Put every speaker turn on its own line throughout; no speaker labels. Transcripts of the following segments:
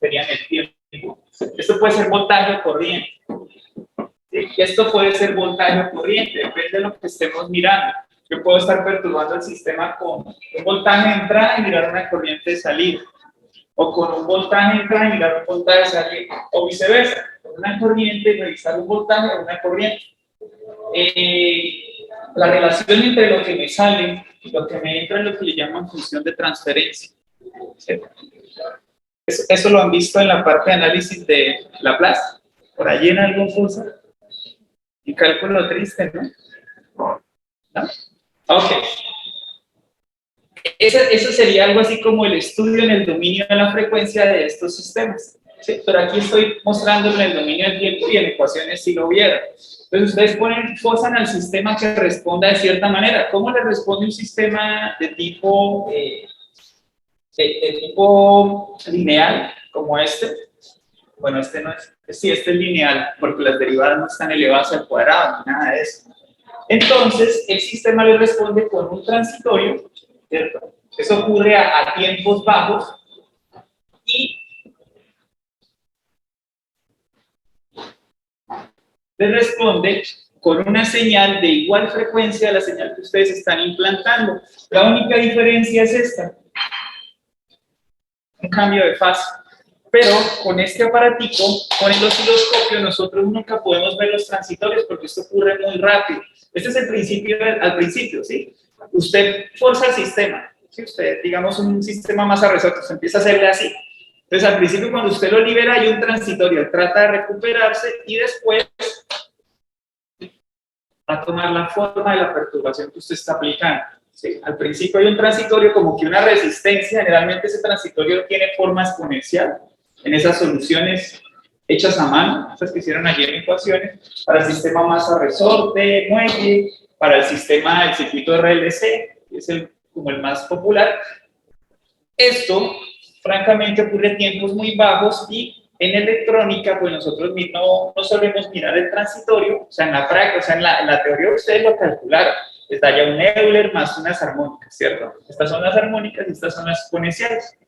serían el tiempo. Esto puede ser voltaje o corriente. ¿Sí? Esto puede ser voltaje o corriente, depende de lo que estemos mirando. Yo puedo estar perturbando el sistema con un voltaje de entrada y mirar una corriente de salida. O con un voltaje de entrada y mirar un voltaje de salida. O viceversa, con una corriente y revisar un voltaje o una corriente. La relación entre lo que me sale y lo que me entra es lo que le llaman función de transferencia. ¿Sí? Eso lo han visto en la parte de análisis de Laplace, por allí en algún curso. Y cálculo triste, ¿no? ¿No? Ok. Eso sería algo así como el estudio en el dominio de la frecuencia de estos sistemas. ¿Sí? Pero aquí estoy mostrándolo en el dominio del tiempo y en ecuaciones si lo vieran. Entonces ustedes forzan al sistema que responda de cierta manera. ¿Cómo le responde un sistema de tipo lineal como este? Bueno, este no es. Sí, este es lineal porque las derivadas no están elevadas al cuadrado ni nada de eso. Entonces, el sistema le responde con un transitorio, ¿cierto? Eso ocurre a tiempos bajos y le responde con una señal de igual frecuencia a la señal que ustedes están implantando. La única diferencia es esta. Un cambio de fase. Pero con este aparatico, con el osciloscopio, nosotros nunca podemos ver los transitorios porque esto ocurre muy rápido. Este es el principio, al principio, ¿sí? Usted forza el sistema. Si usted, digamos, un sistema más resuelto, se empieza a hacerle así. Entonces, al principio, cuando usted lo libera, hay un transitorio, trata de recuperarse y después va a tomar la forma de la perturbación que usted está aplicando. ¿Sí? Al principio hay un transitorio como que una resistencia, generalmente ese transitorio tiene forma exponencial en esas soluciones hechas a mano, esas que hicieron ayer en ecuaciones, para el sistema masa resorte, muelle, para el sistema del circuito RLC, que es como el más popular. Esto, francamente, ocurre a tiempos muy bajos y en electrónica, pues nosotros no solemos mirar el transitorio, o sea, en la práctica, o sea, en la teoría ustedes lo calcularon, les da ya un Euler más unas armónicas, ¿cierto? Estas son las armónicas y estas son las exponenciales.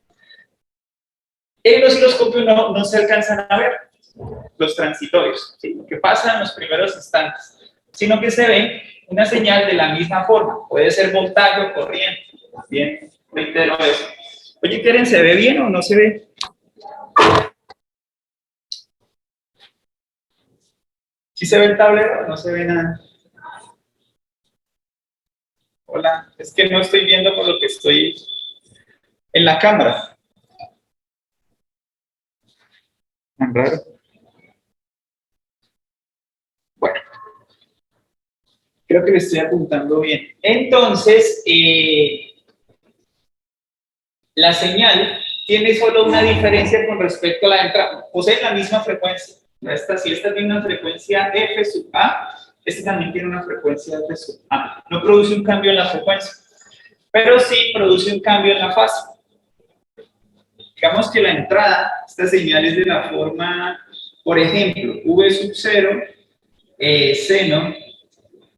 En el osciloscopio no se alcanzan a ver los transitorios, ¿sí? Lo que pasa en los primeros instantes, sino que se ve una señal de la misma forma, puede ser voltaje o corriente, bien, reitero eso. Oye, Keren, ¿se ve bien o no se ve? ¿Sí se ve el tablero o no se ve nada? Hola, es que no estoy viendo por lo que estoy en la cámara. Tan raro. Bueno, creo que le estoy apuntando bien. Entonces, la señal tiene solo una diferencia con respecto a la entrada. Posee la misma frecuencia. Si esta tiene una frecuencia f sub a, este también tiene una frecuencia f sub a. No produce un cambio en la frecuencia, pero sí produce un cambio en la fase. Digamos que la entrada, esta señal es de la forma, por ejemplo, v sub 0, seno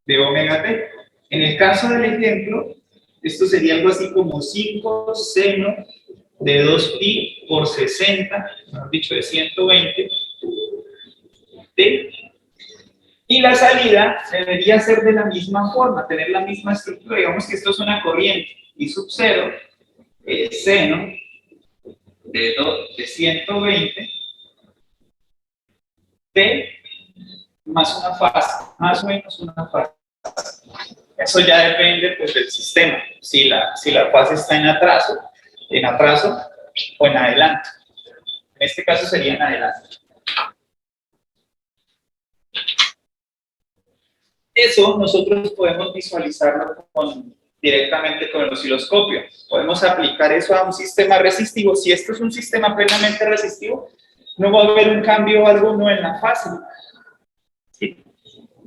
de omega t. En el caso del ejemplo, esto sería algo así como 5 seno de 2pi por 60, mejor dicho, de 120 t. Y la salida debería ser de la misma forma, tener la misma estructura. Digamos que esto es una corriente, y sub 0, seno de 120 t más una fase, más o menos una fase. Eso ya depende pues, del sistema, si la fase está en atraso o en adelanto. En este caso sería en adelanto. Eso nosotros podemos visualizarlo directamente con el osciloscopio. Podemos aplicar eso a un sistema resistivo. Si esto es un sistema plenamente resistivo, no va a haber un cambio alguno en la fase. ¿Sí?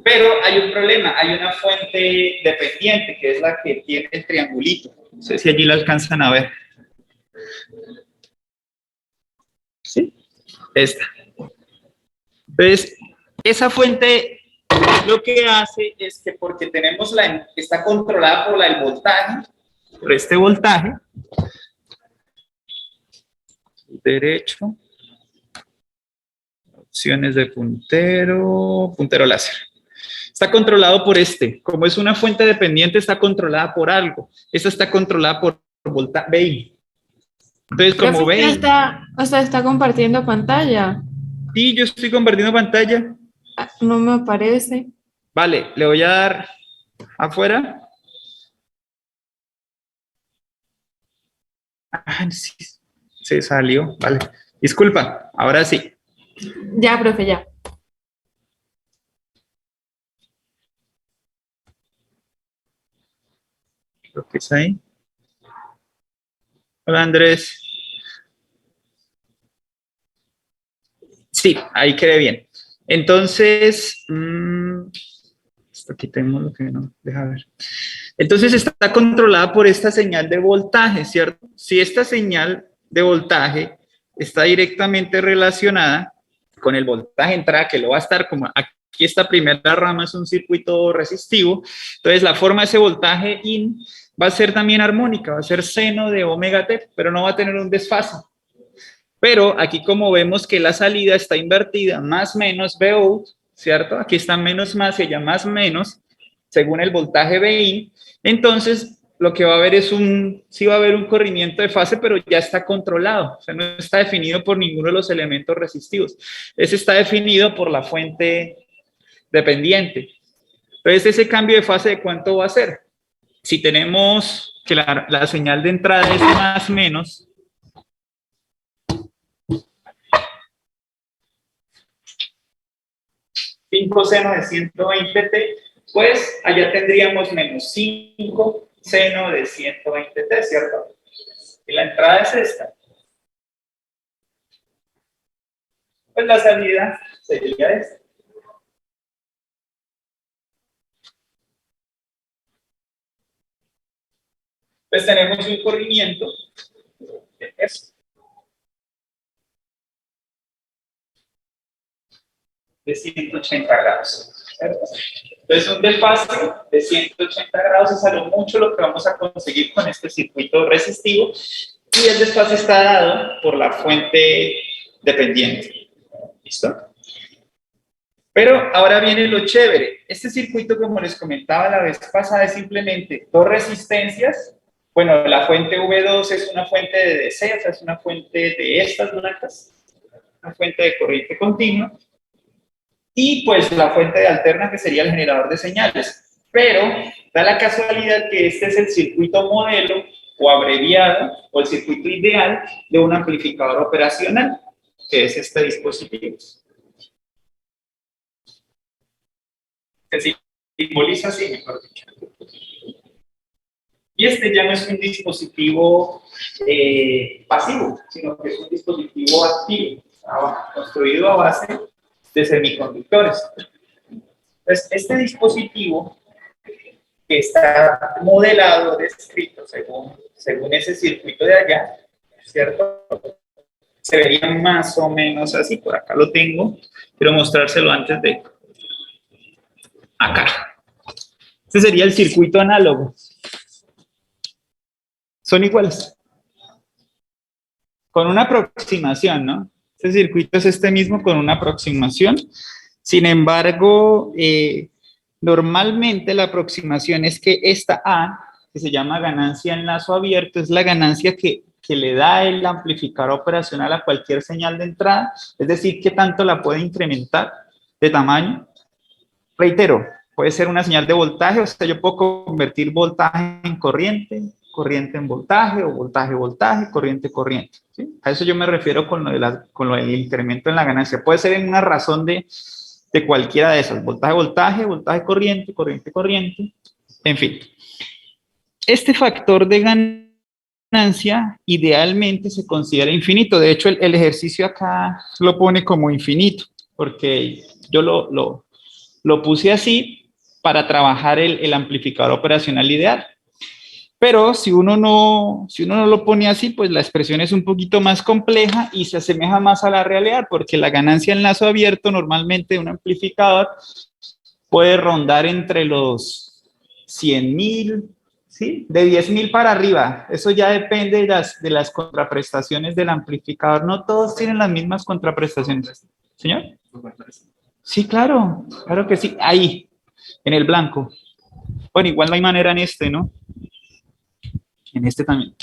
Pero hay un problema, hay una fuente dependiente, que es la que tiene el triangulito. No sé si allí la alcanzan a ver. ¿Sí? Esta. Entonces, esa fuente lo que hace es que porque tenemos está controlada por el voltaje, por este voltaje, derecho, Opciones de puntero, puntero láser. Está controlado por este. Como es una fuente dependiente, está controlada por algo. Esta está controlada por voltaje BI. Entonces,
Profe,
como
ya
BI,
está, o sea, está compartiendo pantalla.
sí, yo estoy compartiendo pantalla.
Ah, no me aparece.
Vale, le voy a dar afuera. Ah, sí, se salió. Vale. Disculpa, ahora sí.
Ya, profe, ya.
Creo que es ahí. Hola, Andrés. Sí, ahí quedé bien. Entonces, esto quitemos lo que no, deja ver. Entonces está controlada por esta señal de voltaje, ¿cierto? Si esta señal de voltaje está directamente relacionada con el voltaje entrada, que lo va a estar como aquí esta primera rama es un circuito resistivo, entonces la forma de ese voltaje in va a ser también armónica, va a ser seno de omega t, pero no va a tener un desfase. Pero aquí como vemos que la salida está invertida, más menos Vout, ¿cierto? Aquí está menos más y allá más menos, según el voltaje Vin. Entonces, lo que va a haber es sí va a haber un corrimiento de fase, pero ya está controlado. O sea, no está definido por ninguno de los elementos resistivos. Ese está definido por la fuente dependiente. Entonces, ese cambio de fase, ¿de cuánto va a ser? Si tenemos que la señal de entrada es más menos, 5 seno de 120t, pues allá tendríamos menos 5 seno de 120t, ¿cierto? Y la entrada es esta. Pues la salida sería esta. Pues tenemos un corrimiento de esto, de 180 grados, ¿cierto? Entonces un desfase de 180 grados es a lo mucho lo que vamos a conseguir con este circuito resistivo, y el desfase está dado por la fuente dependiente. ¿Listo? Pero ahora viene lo chévere. Este circuito, como les comentaba la vez pasada, es simplemente dos resistencias. Bueno, la fuente V2 es una fuente de DC, o sea, es una fuente de estas blancas, una fuente de corriente continua. Y pues la fuente de alterna, que sería el generador de señales. Pero da la casualidad que este es el circuito modelo o abreviado o el circuito ideal de un amplificador operacional, que es este dispositivo. Se simboliza así, mejor dicho. Y este ya no es un dispositivo pasivo, sino que es un dispositivo activo, construido a base de semiconductores. Entonces, este dispositivo que está modelado, descrito según ese circuito de allá, ¿cierto? Se vería más o menos así, por acá lo tengo, quiero mostrárselo antes de acá. Este sería el circuito análogo. Son iguales. Con una aproximación, ¿no? Este circuito es este mismo con una aproximación. Sin embargo, normalmente la aproximación es que esta A, que se llama ganancia en lazo abierto, es la ganancia que le da el amplificador operacional a cualquier señal de entrada, es decir, qué tanto la puede incrementar de tamaño. Reitero, puede ser una señal de voltaje, o sea, yo puedo convertir voltaje en corriente, corriente en voltaje, o voltaje, corriente, corriente. ¿Sí? A eso yo me refiero con lo del incremento en la ganancia. Puede ser en una razón de cualquiera de esas, voltaje, corriente, corriente, corriente, en fin. Este factor de ganancia idealmente se considera infinito. De hecho, el ejercicio acá lo pone como infinito, porque yo lo puse así para trabajar el amplificador operacional ideal. Pero si uno no lo pone así, pues la expresión es un poquito más compleja y se asemeja más a la realidad, porque la ganancia en lazo abierto normalmente de un amplificador puede rondar entre los 100.000, ¿sí? De 10.000 para arriba. Eso ya depende de las contraprestaciones del amplificador. No todos tienen las mismas contraprestaciones. ¿Señor? Sí, claro, claro que sí. Ahí, en el blanco. Bueno, igual no hay manera en este, ¿no? En este también.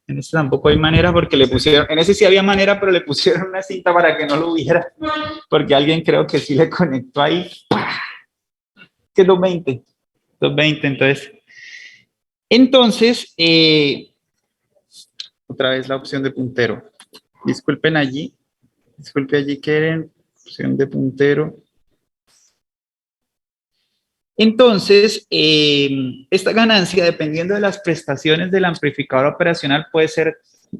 En este tampoco hay manera porque le pusieron, en ese sí había manera, pero le pusieron una cinta para que no lo hubiera, porque alguien creo que sí le conectó ahí. ¡Pah! Que es 220. 220, entonces, otra vez la opción de puntero. Disculpen allí, disculpe allí que era opción de puntero. Entonces, esta ganancia, dependiendo de las prestaciones del amplificador operacional, puede ser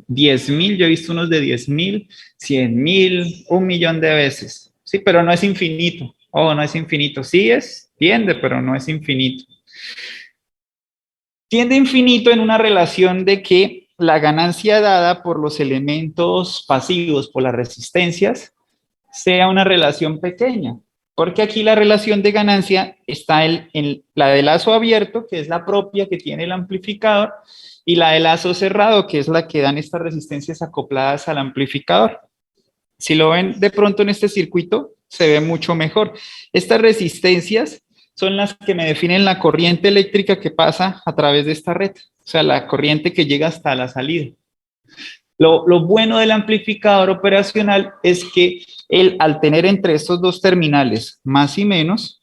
10.000, yo he visto unos de 10.000, 100.000, 1.000.000 de veces. Sí, pero no es infinito. Oh, no es infinito. Sí es, tiende, pero no es infinito. Tiende a infinito en una relación de que la ganancia dada por los elementos pasivos, por las resistencias, sea una relación pequeña. Porque aquí la relación de ganancia está en la de lazo abierto, que es la propia que tiene el amplificador, y la de lazo cerrado, que es la que dan estas resistencias acopladas al amplificador. Si lo ven de pronto en este circuito, se ve mucho mejor. Estas resistencias son las que me definen la corriente eléctrica que pasa a través de esta red, o sea, la corriente que llega hasta la salida. Lo bueno del amplificador operacional es que él, al tener entre estos dos terminales más y menos,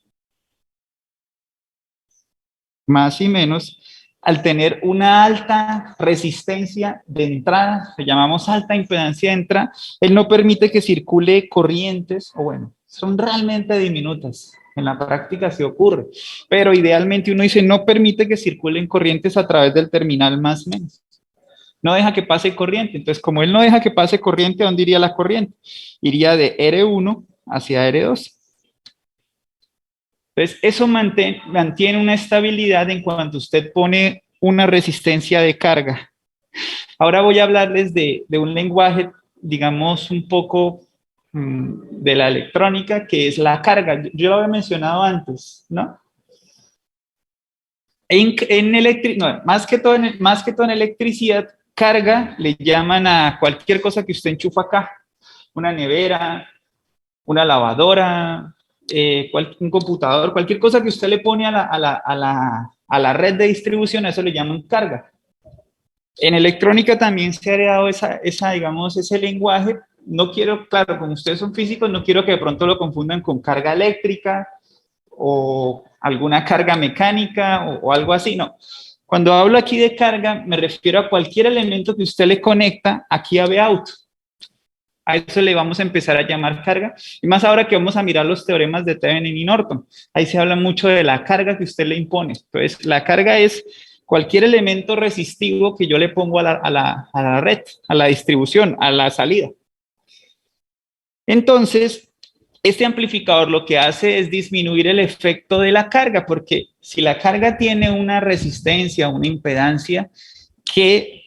al tener una alta resistencia de entrada, que llamamos alta impedancia de entrada, él no permite que circule corrientes, o bueno, son realmente diminutas. En la práctica se ocurre, pero idealmente uno dice no permite que circulen corrientes a través del terminal más menos. No deja que pase corriente. Entonces, como él no deja que pase corriente, ¿dónde iría la corriente? Iría de R1 hacia R2. Entonces, eso mantiene una estabilidad en cuanto usted pone una resistencia de carga. Ahora voy a hablarles de un lenguaje, digamos, un poco de la electrónica, que es la carga. Yo lo había mencionado antes, ¿no? No, más que todo en electricidad, carga le llaman a cualquier cosa que usted enchufa acá. Una nevera, una lavadora, un computador, cualquier cosa que usted le pone a la red de distribución, a eso le llaman carga. En electrónica también se ha creado digamos, ese lenguaje. No quiero, claro, como ustedes son físicos, no quiero que de pronto lo confundan con carga eléctrica o alguna carga mecánica o algo así, no. Cuando hablo aquí de carga, me refiero a cualquier elemento que usted le conecta aquí a Vout. A eso le vamos a empezar a llamar carga. Y más ahora que vamos a mirar los teoremas de Thevenin y Norton. Ahí se habla mucho de la carga que usted le impone. Entonces, la carga es cualquier elemento resistivo que yo le pongo a la red, a la distribución, a la salida. Entonces, este amplificador lo que hace es disminuir el efecto de la carga, porque si la carga tiene una resistencia, una impedancia que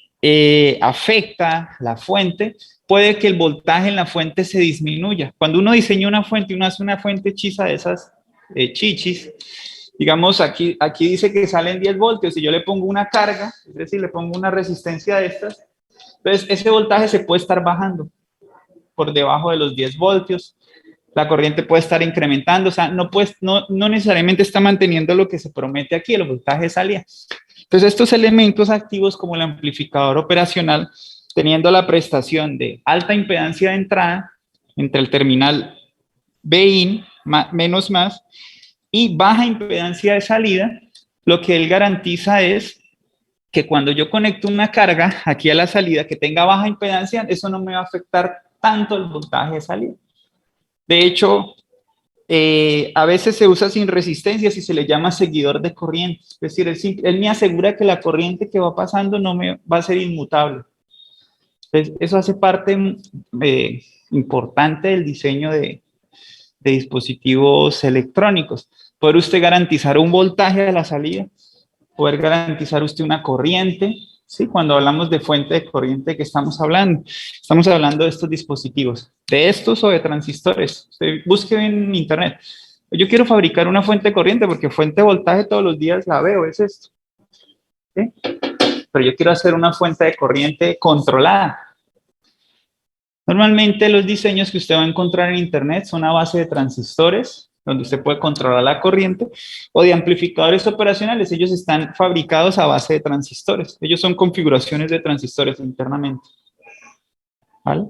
afecta la fuente, puede que el voltaje en la fuente se disminuya. Cuando uno diseña una fuente, uno hace una fuente hechiza de esas chichis, digamos, aquí dice que salen 10 voltios, si yo le pongo una carga, es decir, le pongo una resistencia de estas, entonces ese voltaje se puede estar bajando por debajo de los 10 voltios, la corriente puede estar incrementando, o sea, no necesariamente está manteniendo lo que se promete aquí, el voltaje salía. Entonces, estos elementos activos como el amplificador operacional, teniendo la prestación de alta impedancia de entrada entre el terminal Bin menos más y baja impedancia de salida, lo que él garantiza es que cuando yo conecto una carga aquí a la salida que tenga baja impedancia, eso no me va a afectar tanto el voltaje de salida. De hecho, a veces se usa sin resistencias y se le llama seguidor de corriente. Es decir, él me asegura que la corriente que va pasando no me va a ser inmutable. Entonces, eso hace parte importante del diseño de dispositivos electrónicos. Poder usted garantizar un voltaje a la salida, poder garantizar usted una corriente, ¿sí? Cuando hablamos de fuente de corriente, ¿qué estamos hablando? Estamos hablando de estos dispositivos, de estos o de transistores. Usted busque en internet. Yo quiero fabricar una fuente de corriente porque fuente de voltaje todos los días la veo, es esto. ¿Sí? Pero yo quiero hacer una fuente de corriente controlada. Normalmente los diseños que usted va a encontrar en internet son a base de transistores, donde usted puede controlar la corriente, o de amplificadores operacionales. Ellos están fabricados a base de transistores. Ellos son configuraciones de transistores internamente. ¿Vale?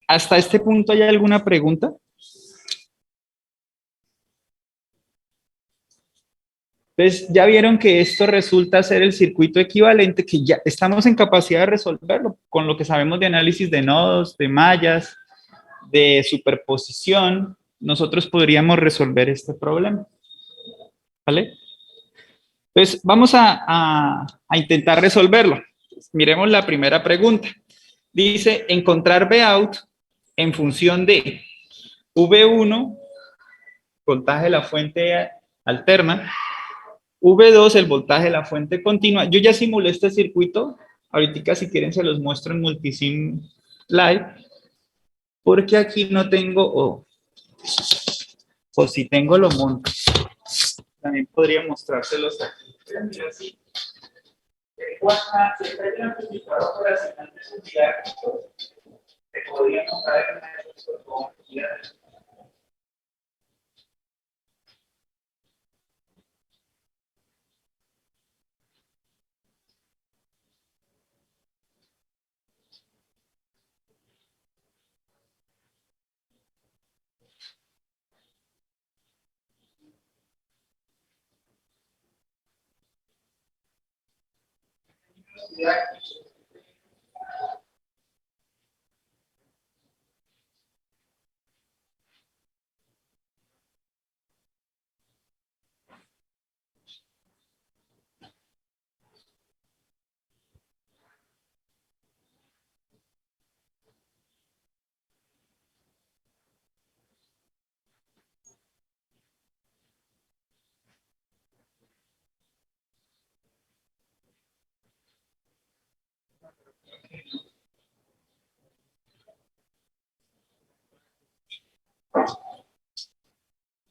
¿Hasta este punto hay alguna pregunta? Entonces, ya vieron que esto resulta ser el circuito equivalente, que ya estamos en capacidad de resolverlo con lo que sabemos de análisis de nodos, de mallas, de superposición. Nosotros podríamos resolver este problema. ¿Vale? Entonces, vamos a intentar resolverlo. Miremos la primera pregunta. Dice, encontrar Vout en función de V1, voltaje de la fuente alterna, V2, el voltaje de la fuente continua. Yo ya simulé este circuito. Ahorita, si quieren, se los muestro en Multisim Live. Porque aquí no tengo, o si tengo, lo monto. También podría mostrárselos aquí. Mira, así. Siempre hay un amplificador operacional de subida. Se podría mostrar en una unidades.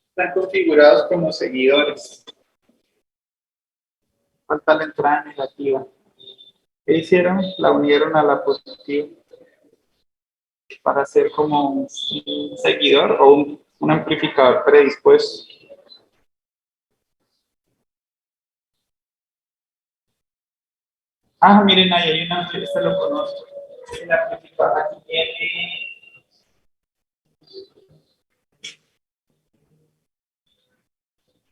Están configurados como seguidores. Falta la entrada negativa. ¿Qué hicieron? La unieron a la positiva para hacer como un seguidor o un amplificador predispuesto. Ah, miren, ahí hay una, este lo conozco. El amplificador aquí tiene.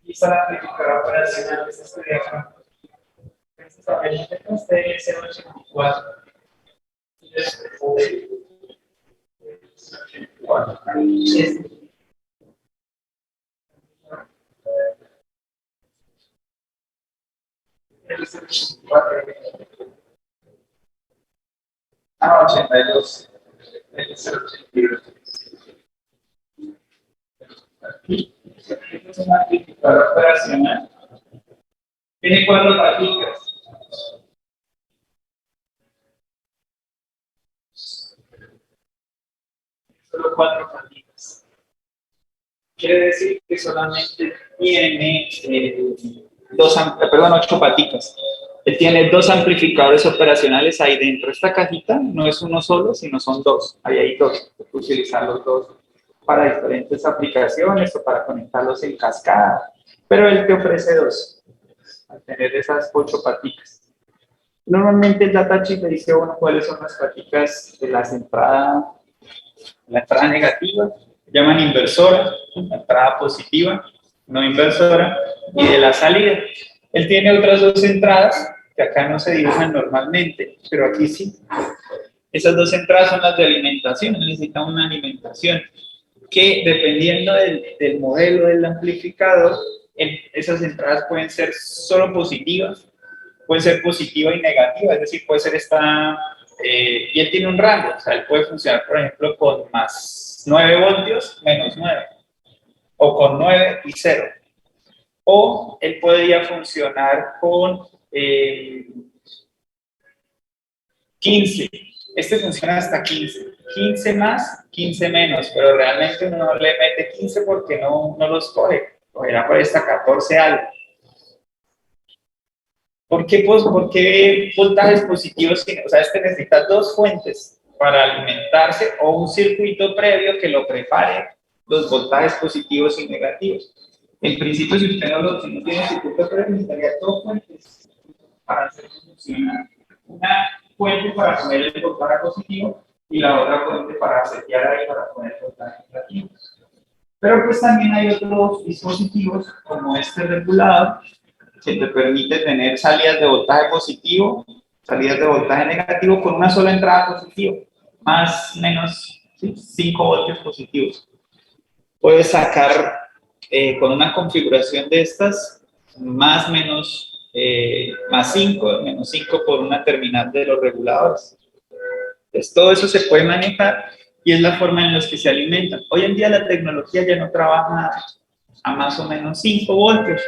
Y para amplificar operacional, este de acá. Este es de 084. Ah, 82. Aquí, este es un amplificador operacional. Tiene 4 paticas. Solo 4 paticas. Quiere decir que solamente tiene 8 paticas. Tiene 2 amplificadores operacionales ahí dentro. Esta cajita no es uno solo, sino son 2. Ahí hay 2. Puedes utilizar los 2 para diferentes aplicaciones o para conectarlos en cascada. Pero él te ofrece 2, al tener esas 8 paticas. Normalmente el datasheet le dice, bueno, cuáles son las paticas de la entrada negativa, llaman inversora, la entrada positiva, no inversora, y de la salida. Él tiene otras 2 entradas que acá no se dibujan normalmente, pero aquí sí. Esas 2 entradas son las de alimentación, necesita una alimentación que dependiendo del modelo del amplificador, esas entradas pueden ser solo positivas, pueden ser positiva y negativa, es decir, puede ser y él tiene un rango, o sea, él puede funcionar, por ejemplo, con más 9 voltios, menos 9, o con 9 y 0. O él podría funcionar con 15. Este funciona hasta 15. 15 más, 15 menos, pero realmente uno no le mete 15 porque no los coge. Cogerá por esta 14 algo. ¿Por qué voltajes positivos? O sea, este necesita 2 fuentes para alimentarse o un circuito previo que lo prepare los voltajes positivos y negativos. En principio, si usted si no tiene circuito previo, necesitaría dos fuentes para hacer funcionar. Una fuente para poner el voltaje positivo y la otra fuente para setear ahí para poner el voltaje negativo. Pero pues también hay otros dispositivos como este regulador que te permite tener salidas de voltaje positivo, salidas de voltaje negativo con una sola entrada positiva, más o menos, ¿sí?, 5 voltios positivos. Puedes sacar con una configuración de estas más menos más 5, menos 5 por una terminal de los reguladores. Entonces todo eso se puede manejar y es la forma en la que se alimentan. Hoy en día la tecnología ya no trabaja a más o menos 5 voltios.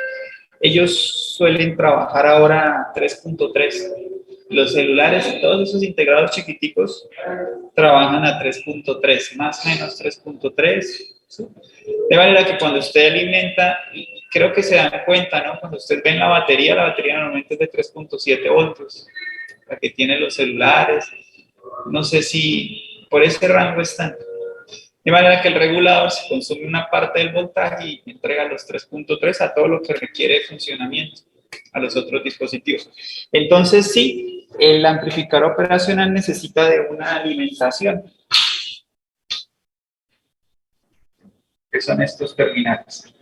Ellos suelen trabajar ahora a 3.3. Los celulares y todos esos integrados chiquiticos trabajan a 3.3, más o menos 3.3. ¿Sí? De manera que cuando usted alimenta, creo que se dan cuenta, ¿no? Cuando usted ve en la batería normalmente es de 3.7 voltios, la que tienen los celulares. No sé si por ese rango están. De manera que el regulador se consume una parte del voltaje y entrega los 3.3 a todo lo que requiere funcionamiento, a los otros dispositivos. Entonces, sí, el amplificador operacional necesita de una alimentación, que son estos terminales.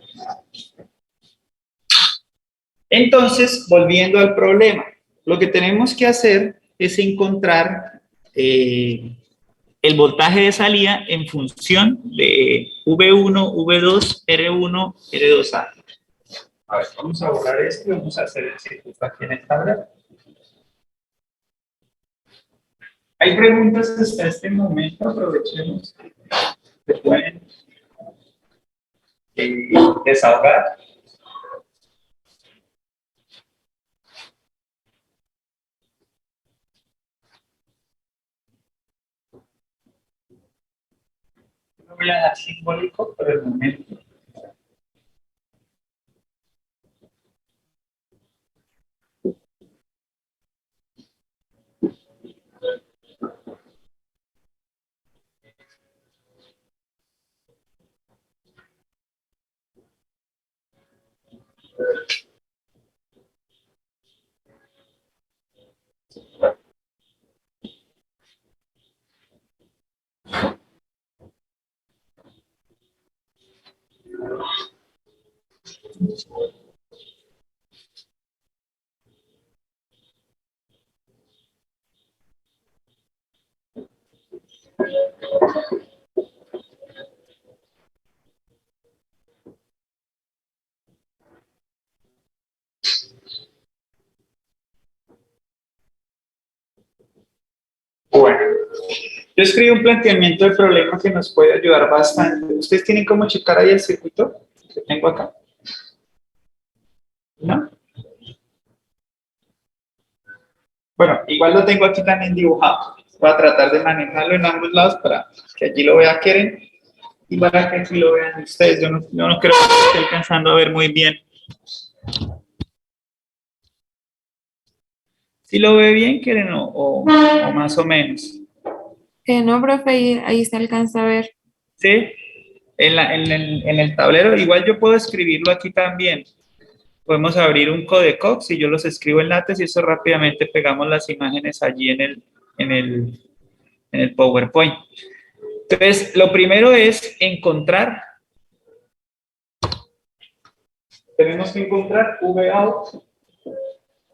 Entonces, volviendo al problema, lo que tenemos que hacer es encontrar el voltaje de salida en función de V1, V2, R1, R2A. A ver, vamos a borrar esto y vamos a hacer el circuito aquí en el tablero. Hay preguntas hasta este momento, aprovechemos. Se pueden desahogar. No voy a dar simbólico por el momento. Bueno, yo escribí un planteamiento de problema que nos puede ayudar bastante. ¿Ustedes tienen cómo checar ahí el circuito que tengo acá? ¿No? Bueno, igual lo tengo aquí también dibujado. Voy a tratar de manejarlo en ambos lados para que allí lo vea Keren y para que aquí lo vean ustedes. Yo no creo que esté alcanzando a ver muy bien. ¿Sí lo ve bien, Keren, o más o menos?
No, profe, ahí se alcanza a ver.
¿Sí? En el tablero, igual yo puedo escribirlo aquí también. Podemos abrir un Codecox y yo los escribo en látex y eso rápidamente pegamos las imágenes allí en el PowerPoint. Entonces, lo primero es encontrar, tenemos que encontrar Vout,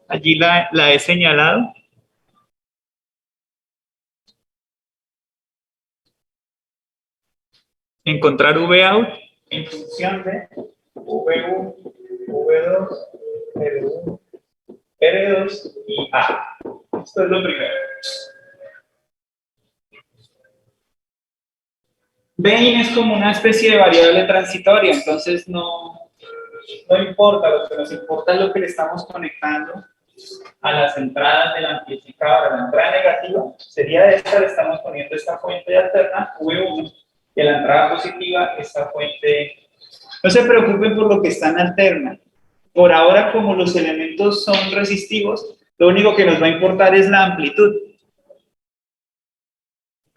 allí la he señalado. Encontrar Vout en función de V1, V2, R1, R2 y A. Esto es lo primero. Bain es como una especie de variable transitoria, entonces no importa, lo que nos importa es lo que le estamos conectando a las entradas del amplificador. La entrada negativa sería esta, le estamos poniendo esta fuente alterna, V1, y a la entrada positiva esta fuente. No se preocupen por lo que está en alterna. Por ahora, como los elementos son resistivos, lo único que nos va a importar es la amplitud.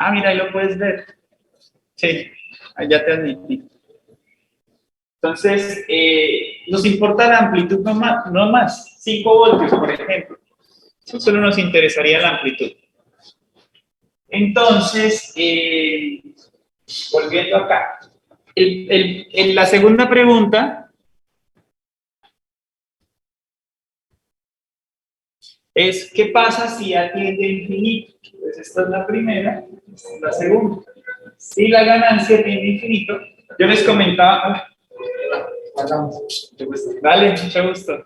Ah, mira, ahí lo puedes ver. Sí, ahí ya te admití. Entonces, nos importa la amplitud no más, 5 voltios, por ejemplo. Eso solo nos interesaría la amplitud. Entonces, volviendo acá. En la segunda pregunta es, ¿qué pasa si A tiende a infinito? Pues esta es la primera, esta es la segunda. Si la ganancia tiende a infinito, yo les comentaba... Dale, mucho gusto.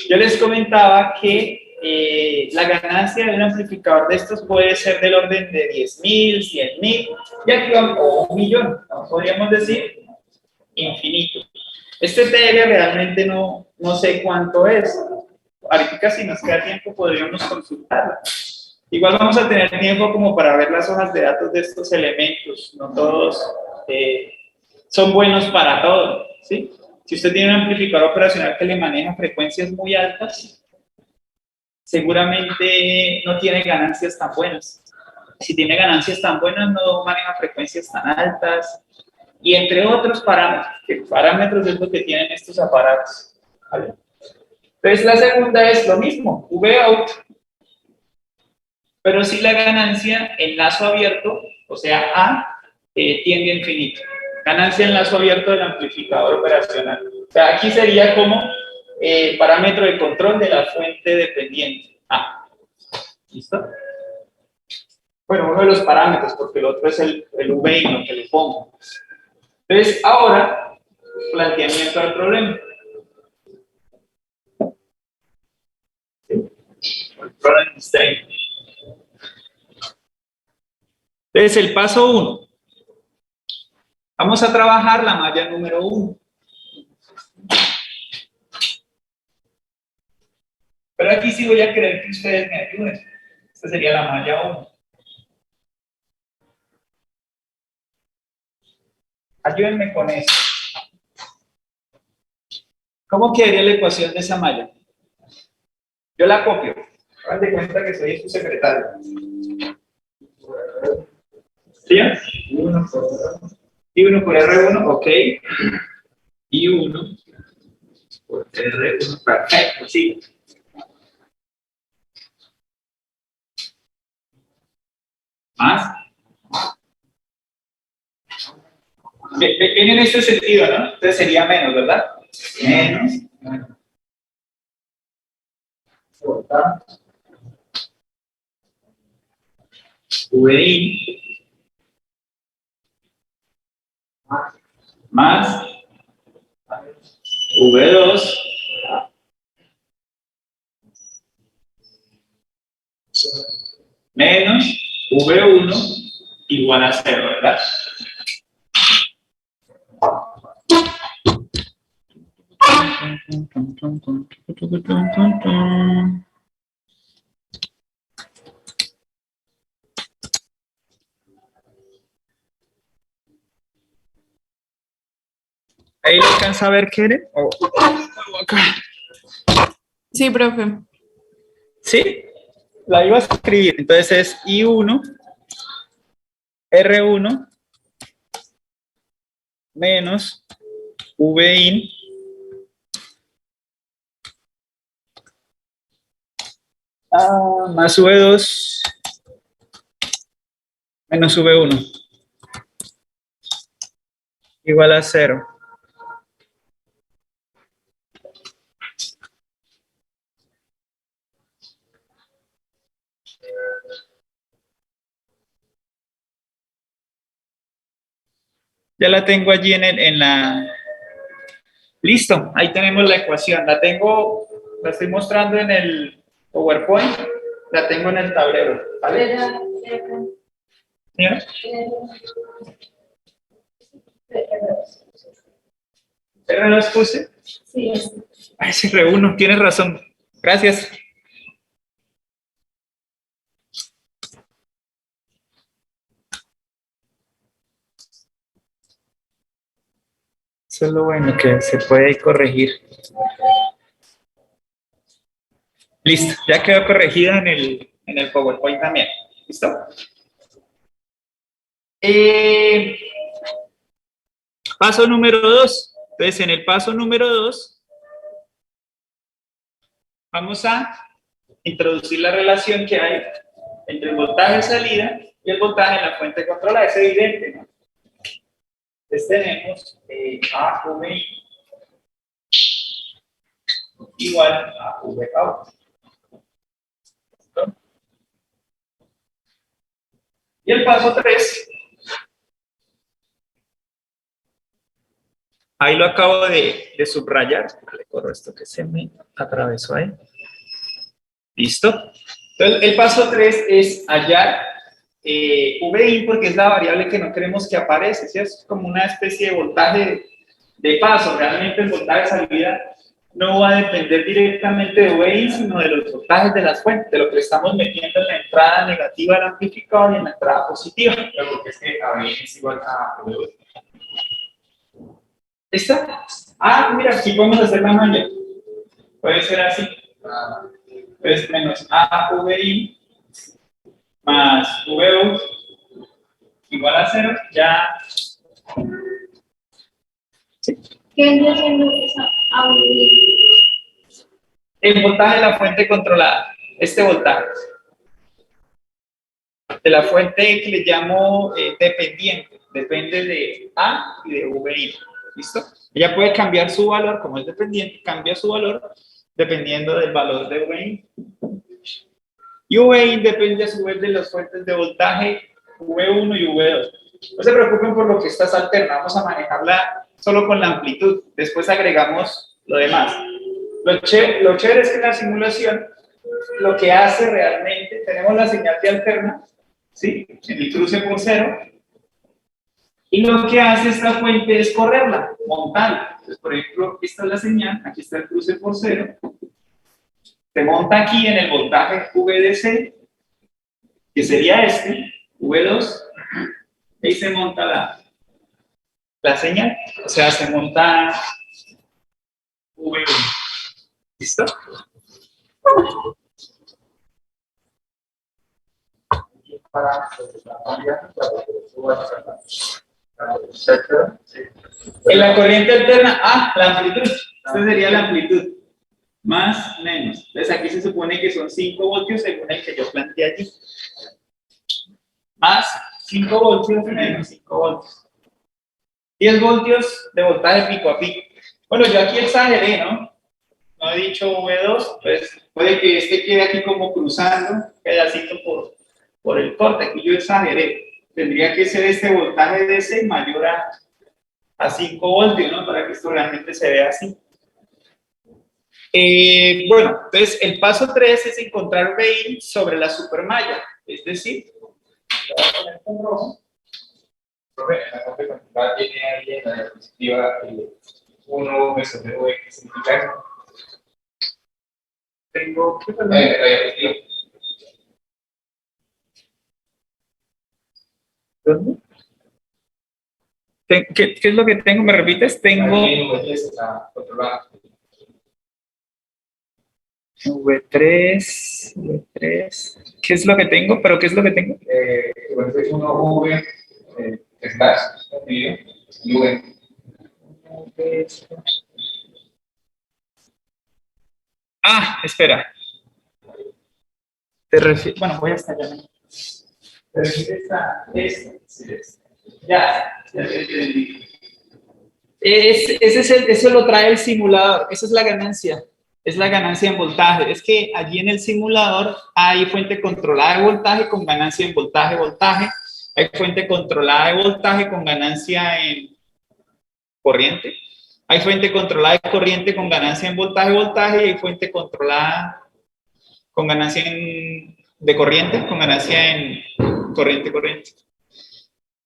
Yo les comentaba que la ganancia de un amplificador de estos puede ser del orden de 10.000, 100.000, y aquí vamos, o 1.000.000, ¿no? Podríamos decir infinito. Este TL realmente no sé cuánto es. Ahorita si nos queda tiempo podríamos consultarlo. Igual vamos a tener tiempo como para ver las hojas de datos de estos elementos. No todos son buenos para todo, ¿sí? Si usted tiene un amplificador operacional que le maneja frecuencias muy altas, seguramente no tiene ganancias tan buenas. Si tiene ganancias tan buenas, no maneja frecuencias tan altas, y entre otros parámetros. ¿Qué parámetros es lo que tienen estos aparatos? ¿Vale? Entonces la segunda es lo mismo, Vout, pero si la ganancia en lazo abierto, o sea A, tiende a infinito. Ganancia en lazo abierto del amplificador operacional. O sea, aquí sería como parámetro de control de la fuente dependiente A. ¿Listo? Bueno, uno de los parámetros, porque el otro es el VI, lo que le pongo. Entonces, ahora, planteamiento del problema. El problem statement. Entonces, el paso 1. Vamos a trabajar la malla número 1. Pero aquí sí voy a querer que ustedes me ayuden. Esta sería la malla 1. Ayúdenme con esto. ¿Cómo quedaría la ecuación de esa malla? Yo la copio. Hagan de cuenta que soy su secretario. ¿Sí? I1 por R1, ok. I1 por R1, perfecto, sí. Más. Viene en este sentido, ¿no? Entonces sería menos, ¿verdad? Menos. VI más V2 menos V1 igual a 0, ¿verdad? ¿Ahí lo alcanza a ver, Keren?
Sí, profe.
¿Sí? La iba a escribir. Entonces es I1, R1 menos VIN más V2 menos V1 igual a 0. Ya la tengo allí en la... Listo, ahí tenemos la ecuación. La estoy mostrando en el PowerPoint, la tengo en el tablero, ¿vale? ¿Señora? ¿R2 puse?
Sí.
Ay, sí, R1, tienes razón. Gracias. Eso es lo bueno, que se puede corregir. Listo, ya quedó corregida en el PowerPoint también. ¿Listo? Paso número 2. Entonces, en el paso número 2, vamos a introducir la relación que hay entre el voltaje de salida y el voltaje en la fuente controlada. Es evidente, ¿no? Entonces tenemos A VI igual a V out. Y el paso 3, ahí lo acabo de subrayar. Le corro esto que se me atravesó ahí. ¿Listo? Entonces, el paso 3 es hallar VI, porque es la variable que no queremos que aparece, ¿sí? Es como una especie de voltaje de paso. Realmente el voltaje de salida no va a depender directamente de VI, sino de los voltajes de las fuentes, de lo que le estamos metiendo en la entrada negativa del amplificador y en la entrada positiva.
Pero porque es que ABI es igual a V2.
¿Esta? Ah, mira, aquí podemos hacer la malla. Puede ser así. Entonces, menos AVI más V2 igual a 0, ya.
¿Qué vendría siendo esa AVI?
El voltaje de la fuente controlada, este voltaje. De la fuente que le llamo dependiente, depende de A y de VI. ¿Listo? Ella puede cambiar su valor, como es dependiente, cambia su valor dependiendo del valor de VI. Y VI depende a su vez de las fuentes de voltaje V1 y V2. No se preocupen por lo que estas alternan, vamos a manejarla solo con la amplitud, después agregamos lo demás. Lo chévere es que en la simulación lo que hace realmente, tenemos la señal de alterna, ¿sí? En el cruce por 0, y lo que hace esta fuente es correrla, montarla. Entonces, por ejemplo, esta es la señal, aquí está el cruce por 0, se monta aquí en el voltaje VDC, que sería este, V2, y se monta la señal, o sea, se monta V1. ¿Listo? En la corriente alterna, la amplitud. Esta sería la amplitud. Más, menos. Entonces aquí se supone que son 5 voltios según el que yo planteé allí. Más 5 voltios menos 5 voltios. 10 voltios de voltaje pico a pico. Bueno, yo aquí exageré, ¿no? No he dicho V2, pues puede que este quede aquí como cruzando un pedacito por el corte. Aquí yo exageré. Tendría que ser este voltaje DC mayor a 5 voltios, ¿no? Para que esto realmente se vea así. Bueno, entonces el paso 3 es encontrar VI sobre la supermalla. Es decir, voy a poner con rojo.
Profe, en la fuente controlada tiene ahí en la diapositiva 1 sobre V, ¿qué significa eso?
Tengo que
La diapositiva.
¿Dónde? ¿Qué es lo que tengo? ¿Me repites? Tengo
Ahí en V10 está controlada.
V3, V3. ¿Qué es lo que tengo? ¿Pero qué es lo que tengo?
Bueno, es 1V slash y V.
Espera. Bueno, voy hasta allá. ¿Te refieres a esta? Sí, esta. Ya entendí. Eso lo trae el simulador. Esa es la ganancia. Es la ganancia en voltaje. Es que allí en el simulador hay fuente controlada de voltaje con ganancia en voltaje. Hay fuente controlada de voltaje con ganancia en corriente. Hay fuente controlada de corriente con ganancia en voltaje. Y hay fuente controlada con ganancia de corriente, con ganancia en corriente.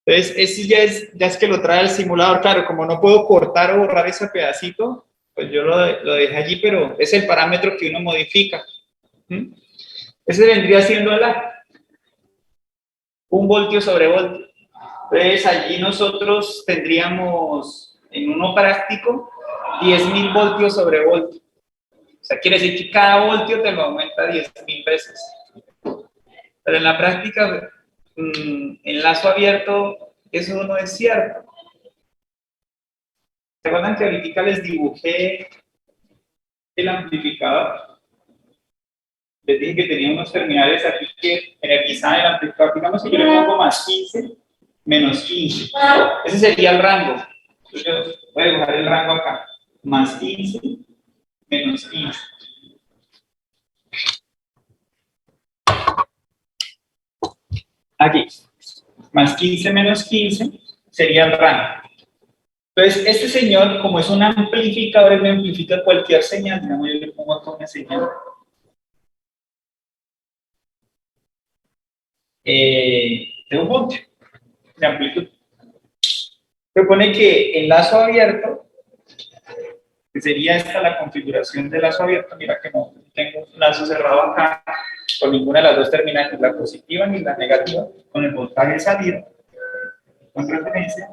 Entonces, eso ya es que lo trae el simulador. Claro, como no puedo cortar o borrar ese pedacito, pues yo lo dejé allí, pero es el parámetro que uno modifica. Ese vendría siendo 1 voltio sobre voltio. Entonces, allí nosotros tendríamos, en uno práctico, 10.000 voltios sobre voltio. O sea, quiere decir que cada voltio te lo aumenta 10.000 veces. Pero en la práctica, en lazo abierto eso no es cierto. ¿Se acuerdan que ahorita les dibujé el amplificador? Les dije que tenía unos terminales aquí que energizaban el amplificador. Digamos que yo le pongo más 15, menos 15. Ese sería el rango. Entonces yo voy a dibujar el rango acá. Más 15, menos 15. Aquí. Más 15 menos 15 sería el rango. Entonces, este señor, como es un amplificador, él me amplifica cualquier señal. Digamos, yo le pongo acá una señal. De un voltio de amplitud. Propone que el lazo abierto, que sería esta la configuración del lazo abierto, mira que no tengo un lazo cerrado acá con ninguna de las dos terminales, la positiva ni la negativa, con el voltaje de salida, con referencia.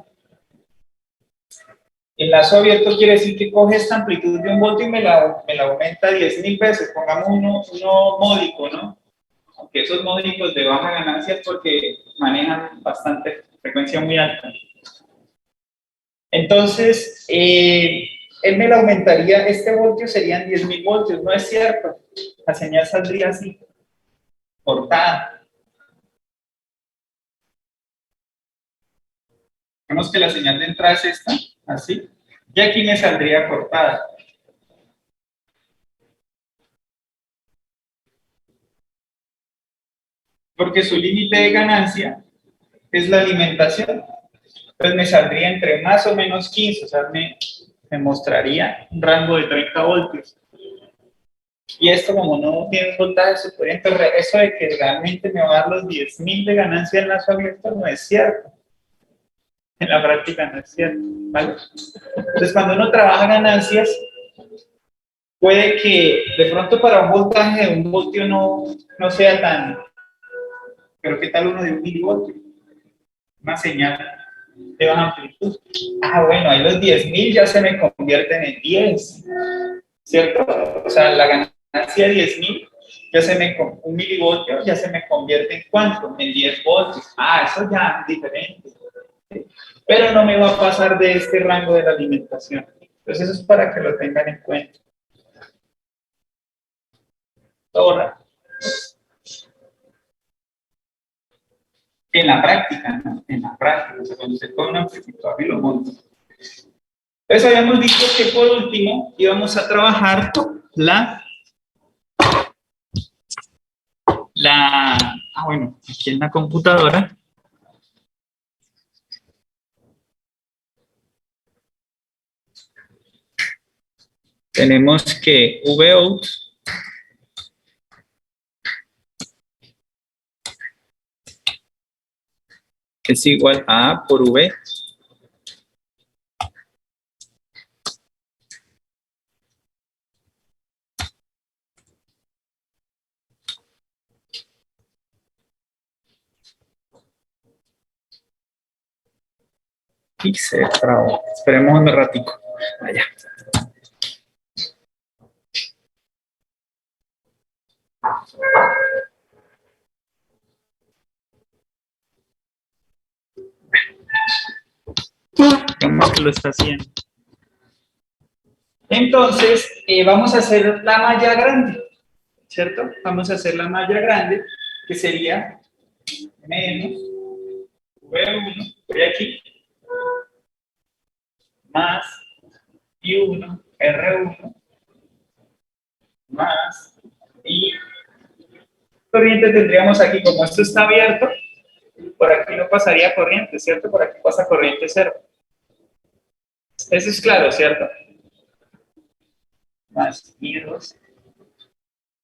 El lazo abierto quiere decir que coge esta amplitud de un voltio y me la aumenta 10.000 veces, pongamos uno módico, ¿no? Aunque esos módicos de baja ganancia es porque manejan bastante frecuencia muy alta. Entonces, él me la aumentaría, este voltio serían 10.000 voltios, no es cierto. La señal saldría así, cortada. Vemos que la señal de entrada es esta, así, y aquí me saldría cortada. Porque su límite de ganancia es la alimentación. Entonces me saldría entre más o menos 15, o sea, me mostraría un rango de 30 voltios. Y esto, como no tiene un voltaje superior, entonces eso de que realmente me va a dar los 10.000 de ganancia en lazo abierto no es cierto. En la práctica no es cierto, ¿vale? Entonces, cuando uno trabaja ganancias, puede que de pronto para un voltaje de un voltio no sea tan... Pero ¿qué tal uno de 1 milivoltio? Una señal de baja amplitud. Ah, bueno, ahí los 10.000 ya se me convierten en 10, ¿cierto? O sea, la ganancia de 10.000, un milivoltio ya se me convierte en ¿cuánto? En 10 voltios. Ah, eso ya es diferente. Pero no me va a pasar de este rango de la alimentación. Entonces eso es para que lo tengan en cuenta. Ahora, en la práctica, ¿no? En la práctica, o sea, cuando se pone un amplificador y lo monta. Entonces habíamos dicho que por último íbamos a trabajar bueno, aquí en la computadora. Tenemos que Vout es igual a A por V y se trabó. Esperemos un ratico. Allá. Digamos que lo está haciendo. Entonces, vamos a hacer la malla grande, ¿cierto? Vamos a hacer la malla grande, que sería menos V1, voy aquí, más I1, R1, más I. Corriente tendríamos aquí, como esto está abierto, por aquí no pasaría corriente, ¿cierto? Por aquí pasa corriente cero. Eso es claro, ¿cierto? Más I2. Eso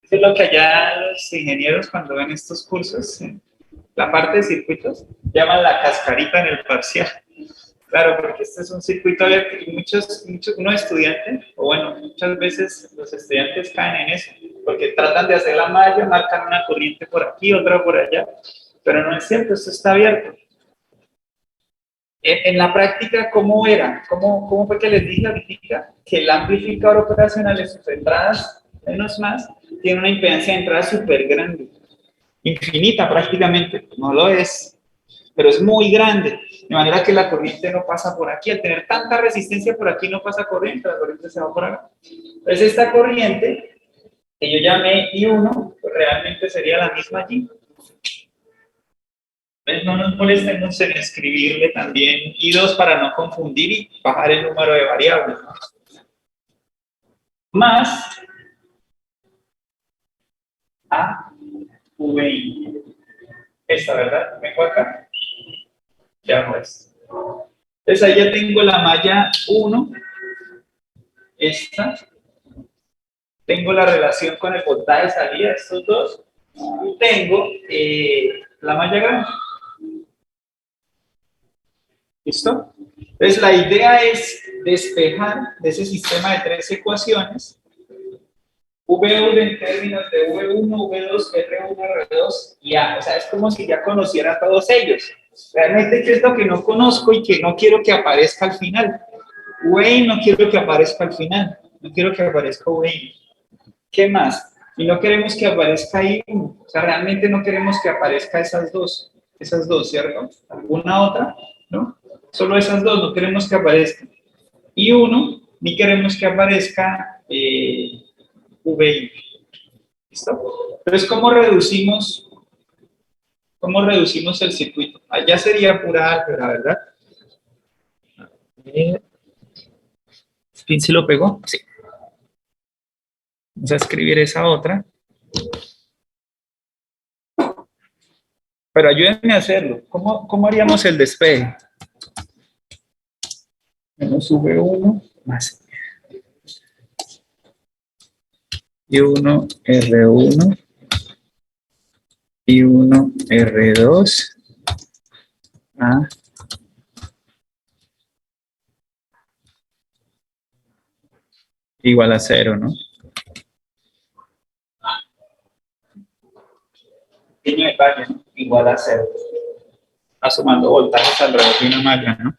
es lo que allá los ingenieros cuando ven estos cursos, la parte de circuitos, llaman la cascarita en el parcial. Claro, porque este es un circuito abierto y unos estudiantes, o bueno, muchas veces los estudiantes caen en eso, porque tratan de hacer la malla, marcan una corriente por aquí, otra por allá, pero no es cierto, esto está abierto. En la práctica, ¿cómo era? ¿Cómo fue que les dije ahorita? Que el amplificador operacional en sus entradas, menos más, tiene una impedancia de entrada súper grande. infinita prácticamente, no lo es, pero es muy grande, de manera que la corriente no pasa por aquí. Al tener tanta resistencia por aquí no pasa corriente, la corriente se va por acá. Entonces esta corriente, que yo llamé I1, pues realmente sería la misma allí. Entonces no nos molestemos en escribirle también I2 para no confundir y bajar el número de variables, ¿no? Más a VI. Esta, ¿verdad? Vengo acá. Ya hago esto. Entonces ahí ya tengo la malla 1. Esta. Tengo la relación con el voltaje de salida, estos dos. Y tengo la malla grande. ¿Listo? Entonces la idea es despejar de ese sistema de tres ecuaciones V1 en términos de V1, V2, R1, R2 y A. O sea, es como si ya conociera todos ellos. Realmente, ¿qué es lo que no conozco y que no quiero que aparezca al final? V no quiero que aparezca al final. No quiero que aparezca V. ¿Qué más? Y no queremos que aparezca I1. O sea, realmente no queremos que aparezca esas dos, ¿cierto? ¿Alguna otra? ¿No? Solo esas dos, no queremos que aparezcan. I1, ni queremos que aparezca VI. ¿Listo? Entonces, ¿cómo reducimos el circuito? Allá sería pura álgebra, ¿verdad? ¿Quién se lo pegó? Sí. Vamos a escribir esa otra. Pero ayúdenme a hacerlo. ¿Cómo haríamos el despeje? Menos V1 más I1 R1 I1 R2 A igual a 0, ¿no? Pequeño detalle, ¿no? Igual a 0. Está sumando voltajes alrededor de una malla, ¿no?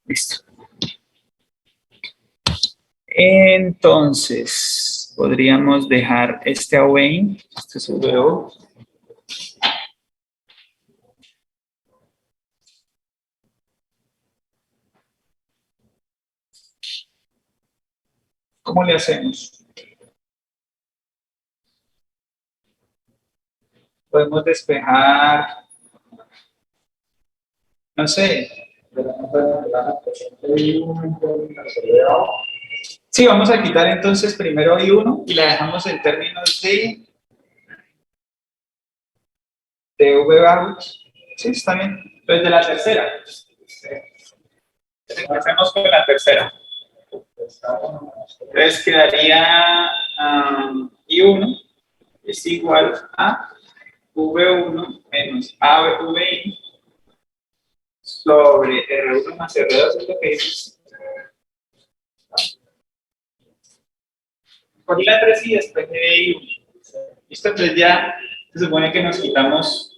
Listo. Entonces, podríamos dejar este away, este es VO. ¿Cómo le hacemos? Podemos despejar, no sé. Sí, vamos a quitar entonces primero I1 y la dejamos en términos de V bajo. Sí, está bien. Entonces de la tercera. Empecemos con la tercera. Entonces quedaría I1 es igual a V1 menos AVI sobre R1 más R2 es lo que dices. Cogí la 3 y después de I1. Listo, entonces ya se supone que nos quitamos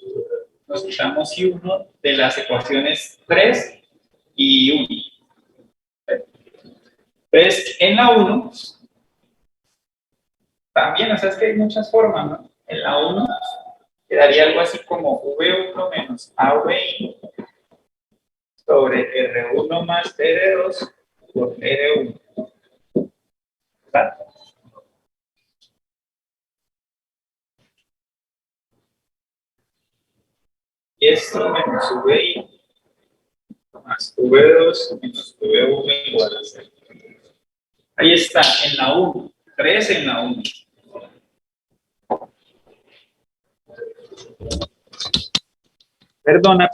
I1 de las ecuaciones 3 y 1. Entonces, en la 1, también, o sea, es que hay muchas formas, ¿no? En la 1 quedaría algo así como V1 menos AVI sobre R1 más R2 por R1. ¿Verdad? Y esto menos VI más V2 menos V1 igual a 0. Ahí está, en la 1. 3 en la 1. Perdona.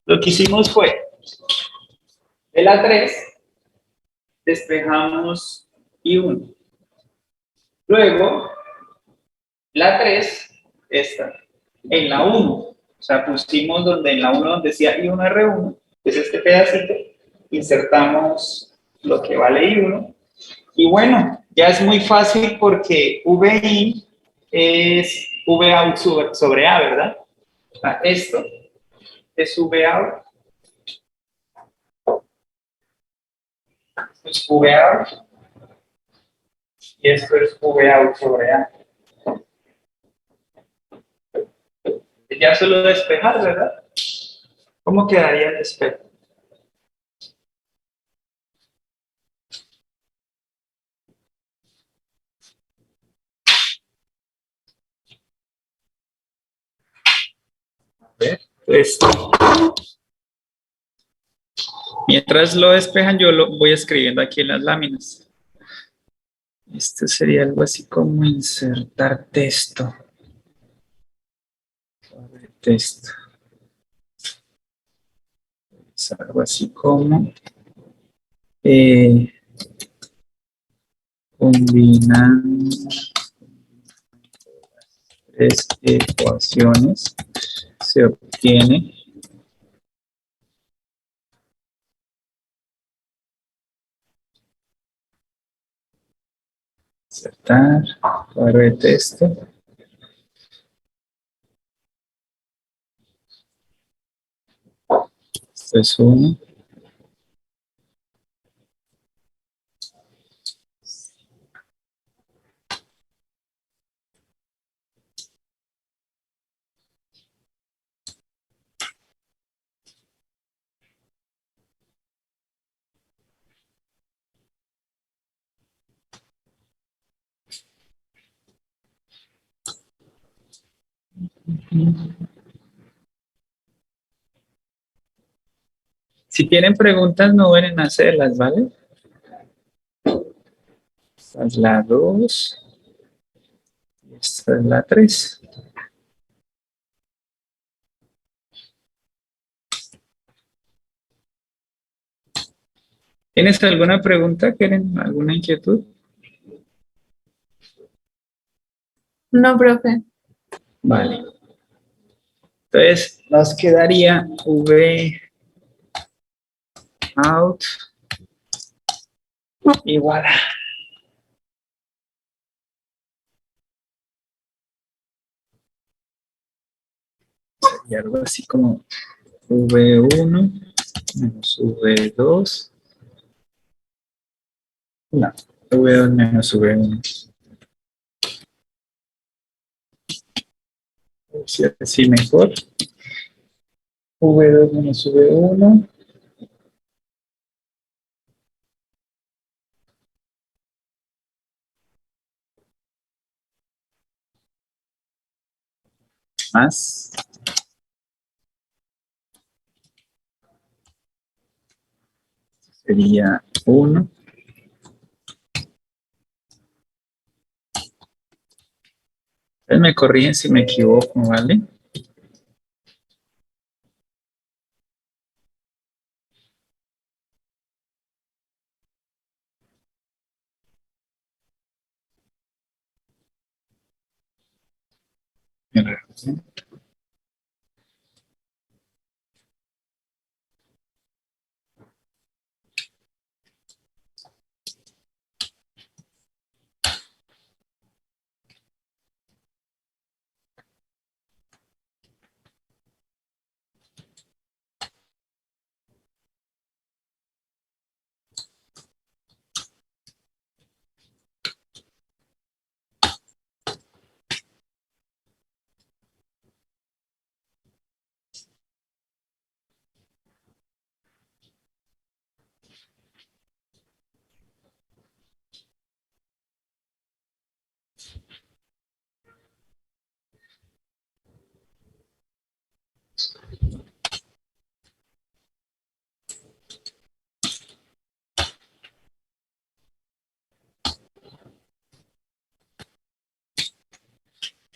Lo que hicimos fue, de la 3, despejamos I1. Luego, la 3, esta, en la 1. O sea, pusimos donde en la 1 donde decía I1R1, es este pedacito, insertamos lo que vale I1. Y bueno, ya es muy fácil porque VI es VOUT sobre A, ¿verdad? O sea, esto es VOUT. Esto es VOUT. Y esto es VOUT sobre A. Y ya solo despejar, ¿verdad? ¿Cómo quedaría el despejo? Esto. Mientras lo despejan, yo lo voy escribiendo aquí en las láminas. Esto sería algo así como insertar texto. Texto. Es algo así como combinando tres ecuaciones se obtiene insertar cuadro de texto. Esto es uno. Si tienen preguntas, no deben hacerlas, ¿vale? Esta es la 2. Y esta es la 3. ¿Tienes alguna pregunta, Keren? ¿Alguna inquietud?
No, profe.
Vale. Entonces, nos quedaría V out igual a y algo así como V1 menos V2. No, V2 menos V1. Si así mejor. V2 menos V1. Más. Sería 1. Ustedes me corrigen si me equivoco, ¿vale?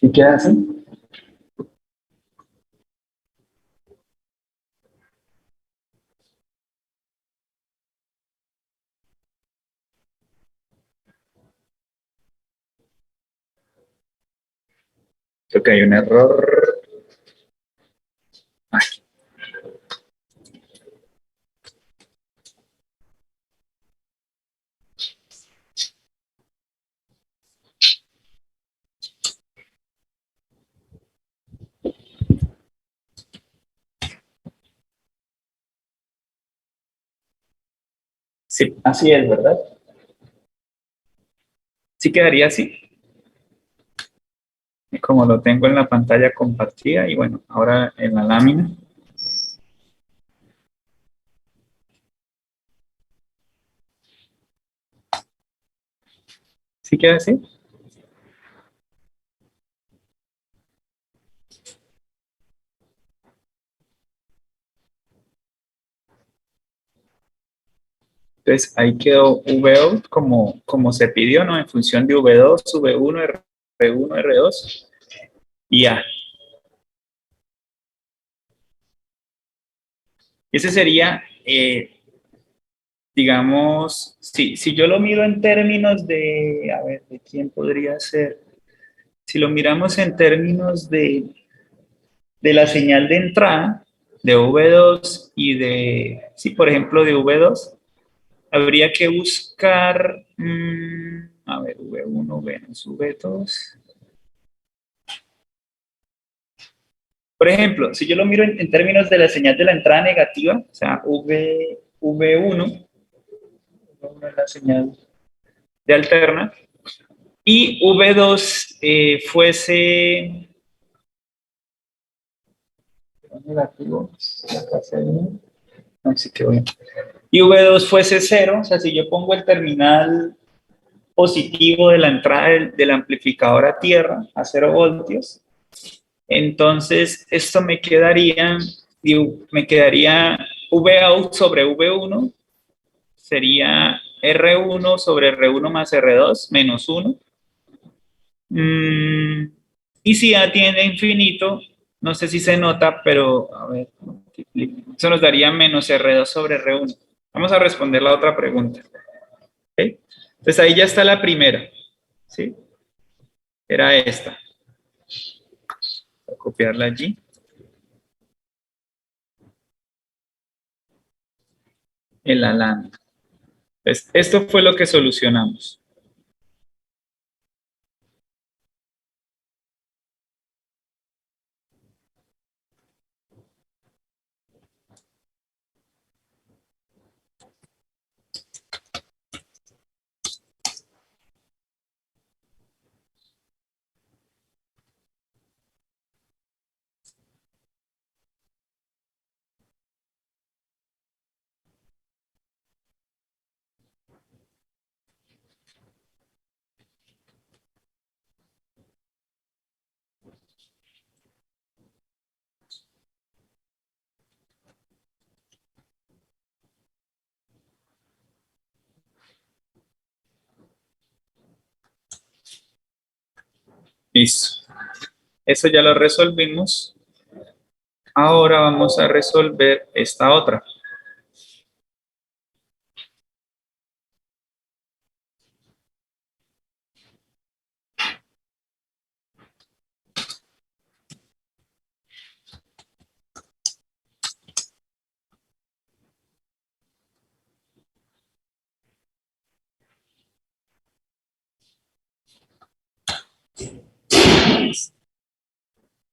¿Y qué hacen? Creo que hay un error. Ay. Sí, así es, ¿verdad? Sí quedaría así, como lo tengo en la pantalla compartida y bueno, ahora en la lámina. ¿Sí queda así? Entonces ahí quedó Vout como se pidió, ¿no? En función de V2, V1, R1, R2 y A. Ese sería, digamos, si yo lo miro en términos de, a ver, ¿de quién podría ser? Si lo miramos en términos de la señal de entrada, de V2 y de, sí, por ejemplo, de V2, habría que buscar, a ver, V1 menos V2. Por ejemplo, si yo lo miro en términos de la señal de la entrada negativa, o sea, V1 es la señal de alterna, y V2 fuese negativo, no, sí que bien. Y V2 fuese cero, o sea, si yo pongo el terminal positivo de la entrada del amplificador a tierra, a 0 voltios, entonces esto me quedaría Vout sobre V1, sería R1 sobre R1 más R2 menos 1. Y si A tiende a infinito, no sé si se nota, pero a ver, eso nos daría menos R2 sobre R1. Vamos a responder la otra pregunta. ¿Okay? Entonces ahí ya está la primera. ¿Sí? Era esta. Voy a copiarla allí. En la lámina. Entonces, esto fue lo que solucionamos. Listo. Eso ya lo resolvimos. Ahora vamos a resolver esta otra.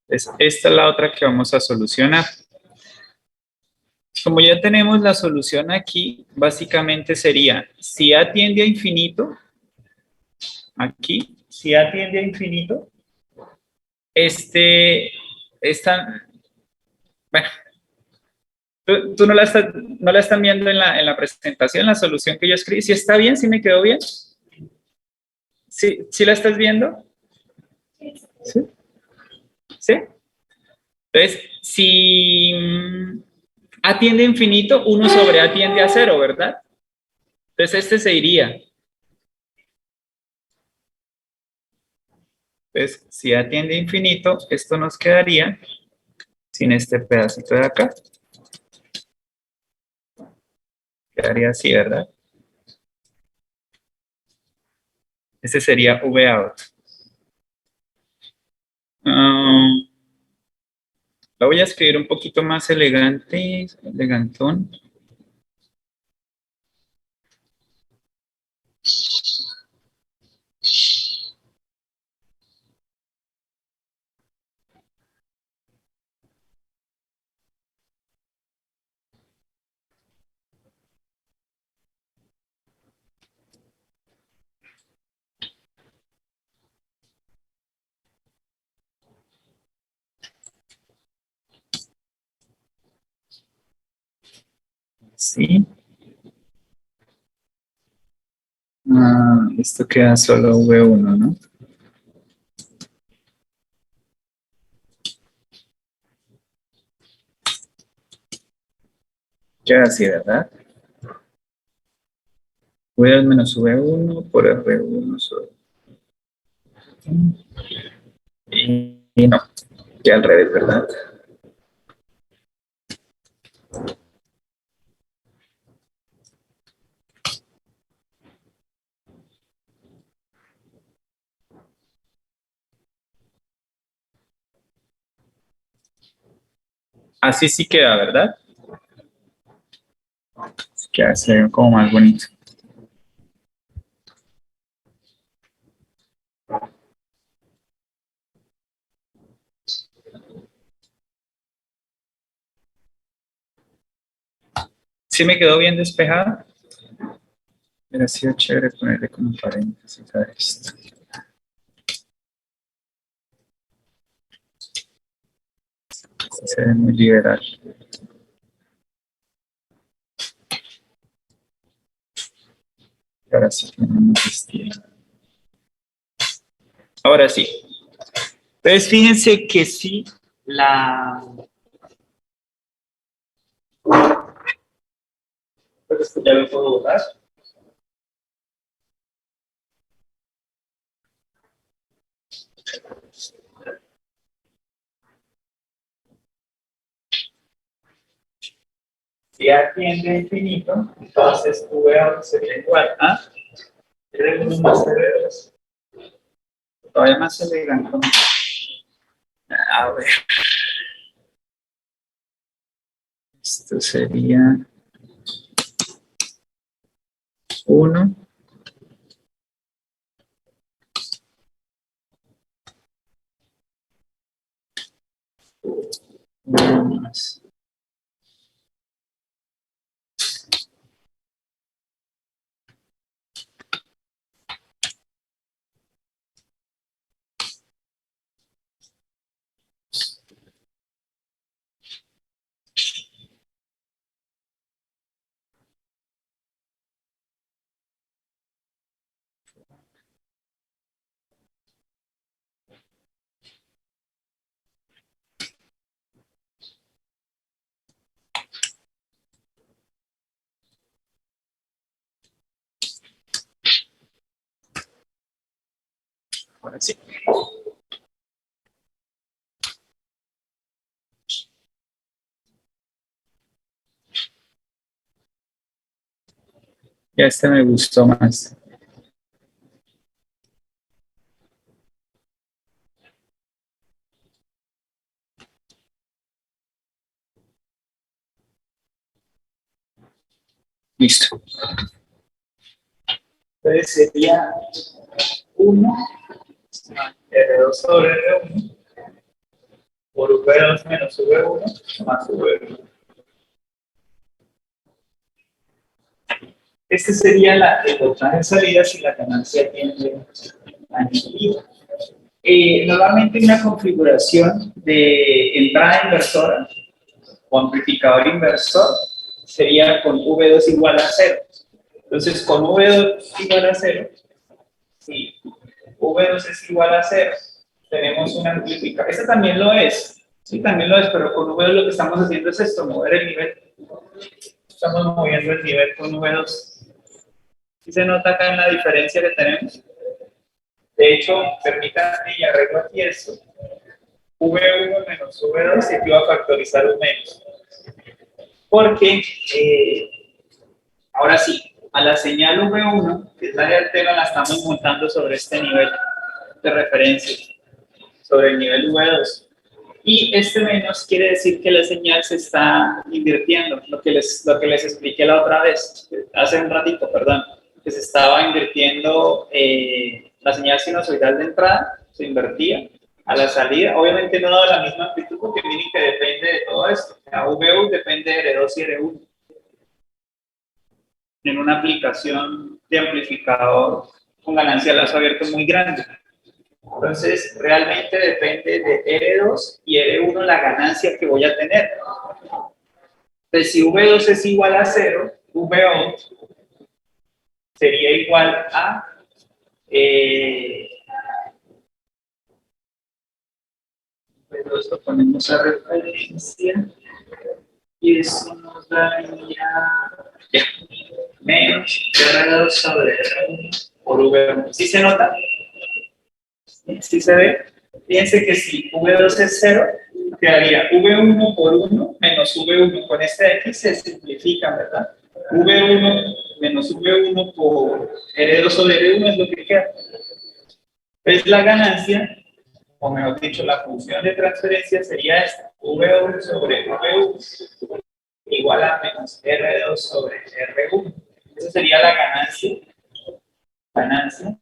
Entonces, esta es la otra que vamos a solucionar. Como ya tenemos la solución aquí, básicamente sería, si A tiende a infinito, aquí, si A tiende a infinito, bueno, tú no la están viendo en la presentación, la solución que yo escribí. ¿Sí está bien? ¿Sí me quedó bien? ¿Sí la estás viendo? ¿Sí? ¿Sí? Entonces, si A tiende a infinito, 1 sobre A tiende a 0, ¿verdad? Entonces, este se iría. Entonces, si A tiende a infinito, esto nos quedaría sin este pedacito de acá. Quedaría así, ¿verdad? Este sería Vout. La voy a escribir un poquito más elegante, elegantón. Sí. Esto queda solo V1, ¿no? Queda así, ¿verdad? V2 menos V1 por R1 sobre... Y no, queda al revés, ¿verdad? Así sí queda, ¿verdad? Queda se ve como más bonito. ¿Sí me quedó bien despejada? Hubiera sido chévere ponerle como paréntesis a esto. Sí se ve muy liberal. Ahora sí tenemos estilo. Ahora sí. Entonces fíjense que sí, pues esto ya lo puedo borrar. Si A tiende a infinito, entonces V sería igual a R1 más R2. Todavía más elegante. A ver. Esto sería 1 más. Ahora sí. Ya este me gustó más. Listo. Entonces sería 1 R2 sobre R1 por V2 menos V1 más V1. Este sería el voltaje de salida si la ganancia tiende a negativo. Normalmente una configuración de entrada inversora o amplificador inversor sería con V2 igual a 0. Entonces, con V2 igual a 0, si V2 es igual a 0, tenemos un amplificador. Este también lo es, sí, también lo es, pero con V2 lo que estamos haciendo es esto, mover el nivel. Estamos moviendo el nivel con V2. ¿Sí se nota acá en la diferencia que tenemos? De hecho, permítanme y arreglo aquí esto. V1 menos V2 siempre va a factorizar un menos. Porque, ahora sí, a la señal V1, que es la de altera, la estamos montando sobre este nivel de referencia, sobre el nivel V2. Y este menos quiere decir que la señal se está invirtiendo, lo que les expliqué la otra vez, hace un ratito, perdón, que se estaba invirtiendo la señal sinusoidal de entrada, se invertía a la salida, obviamente no da la misma amplitud porque miren que depende de todo esto, la VU depende de R2 y R1. En una aplicación de amplificador con ganancia de lazo abierto muy grande. Entonces, realmente depende de R2 y R1 la ganancia que voy a tener. Entonces, si V2 es igual a 0, VO sería igual a V2 lo ponemos a referencia y eso nos daría ya, menos R2 sobre R1 por V1. ¿Sí se nota? ¿Sí se ve? Fíjense que si V2 es 0, quedaría V1 por 1 menos V1. Con este X se simplifica, ¿verdad? V1 menos V1 por R2 sobre R1 es lo que queda. Entonces la ganancia, o mejor dicho, la función de transferencia sería esta. V1 sobre V1 igual a menos R2 sobre R1. Esa sería la ganancia. Ganancia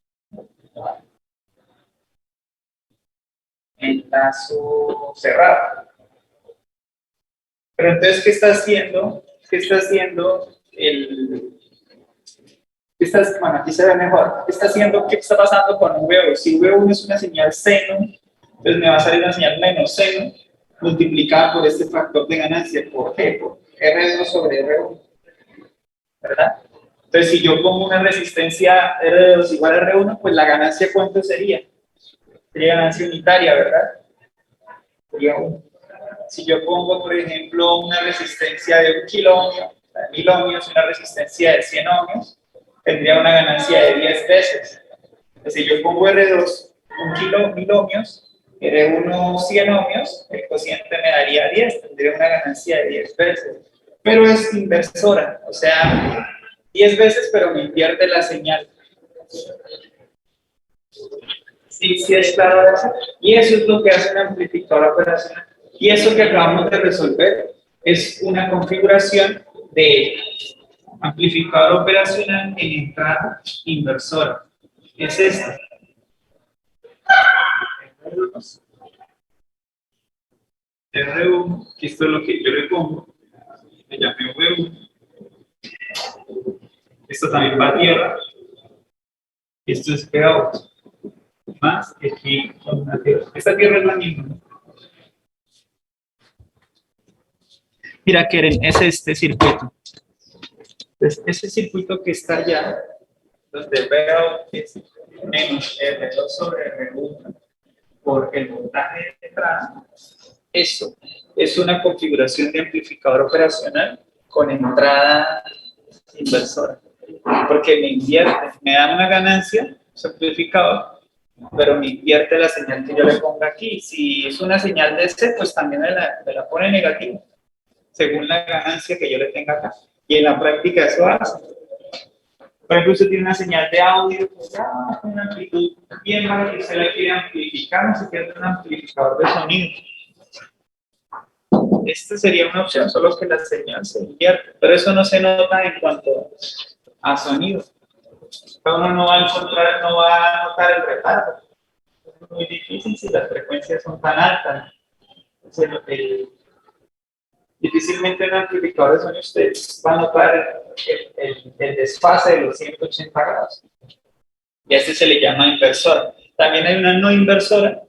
en lazo cerrado. Pero entonces, ¿qué está haciendo? ¿Qué está haciendo bueno, aquí se ve mejor. ¿Qué está pasando con V1? Si V1 es una señal seno, entonces me va a salir una señal menos seno multiplicada por este factor de ganancia. ¿Por qué? Por R2 sobre R1. ¿Verdad? Entonces, si yo pongo una resistencia R2 igual a R1, pues la ganancia, ¿cuánto sería? Sería ganancia unitaria, ¿verdad? Sería 1. Si yo pongo, por ejemplo, una resistencia de 1 kiloohmio, 1000 ohmios, una resistencia de 100 ohmios, tendría una ganancia de 10 veces. Entonces, si yo pongo R2 1000 ohmios, R1 100 ohmios, el cociente me daría 10, tendría una ganancia de 10 veces. Pero es inversora, o sea, 10 veces, pero me invierte la señal. Sí, es claro eso. Y eso es lo que hace un amplificador operacional. Y eso que acabamos de resolver es una configuración de amplificador operacional en entrada inversora. Es esta. R1, que esto es lo que yo le pongo. Le llamé V1. Esto también va a tierra. Esto es PA8. Más que aquí con una tierra. Esta tierra es la misma, ¿no? Mira, Keren, es este circuito. Entonces, ese circuito que está allá, donde veo que es menos R2 sobre R1 por el voltaje de entrada, eso es una configuración de amplificador operacional con entrada inversora. Porque me invierte, me da una ganancia, es amplificador, pero me invierte la señal que yo le ponga aquí. Si es una señal DC, pues también me la pone negativa, según la ganancia que yo le tenga acá. Y en la práctica eso hace. Por ejemplo, usted tiene una señal de audio, pues ya una amplitud bien baja que usted la quiere amplificar, no se quiere un amplificador de sonido. Esta sería una opción, solo que la señal se invierte, pero eso no se nota en cuanto a sonido. Uno no va a notar el retardo. Es muy difícil si las frecuencias son tan altas. Difícilmente en un amplificador de sonido usted va a notar el desfase de los 180 grados. Y a este se le llama inversora. También hay una no inversora,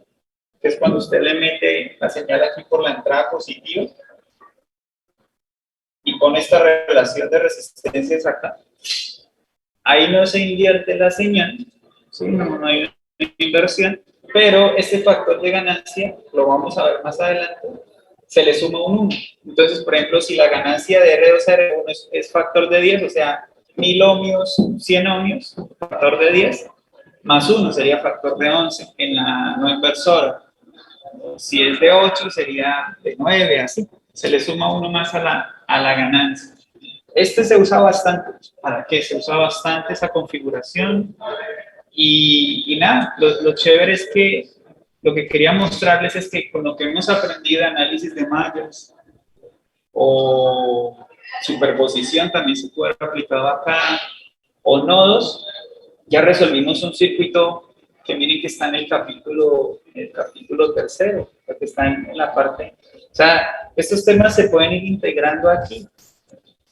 que es cuando usted le mete la señal aquí por la entrada positiva y pone esta relación de resistencias acá. Ahí no se invierte la señal, ¿sí? No hay una inversión, pero este factor de ganancia, lo vamos a ver más adelante, se le suma un 1. Entonces, por ejemplo, si la ganancia de R2 a R1 es factor de 10, o sea, 1000 ohmios, 100 ohmios, factor de 10, más 1 sería factor de 11 en la no inversora. Si es de 8, sería de 9, así. Se le suma 1 más a la ganancia. Este se usa bastante. ¿Para qué? Se usa bastante esa configuración. Y nada, lo chévere es que lo que quería mostrarles es que con lo que hemos aprendido de análisis de mallas o superposición también se puede haber aplicado acá, o nodos, ya resolvimos un circuito que miren que está en el capítulo tercero, que está en la parte, o sea, estos temas se pueden ir integrando aquí.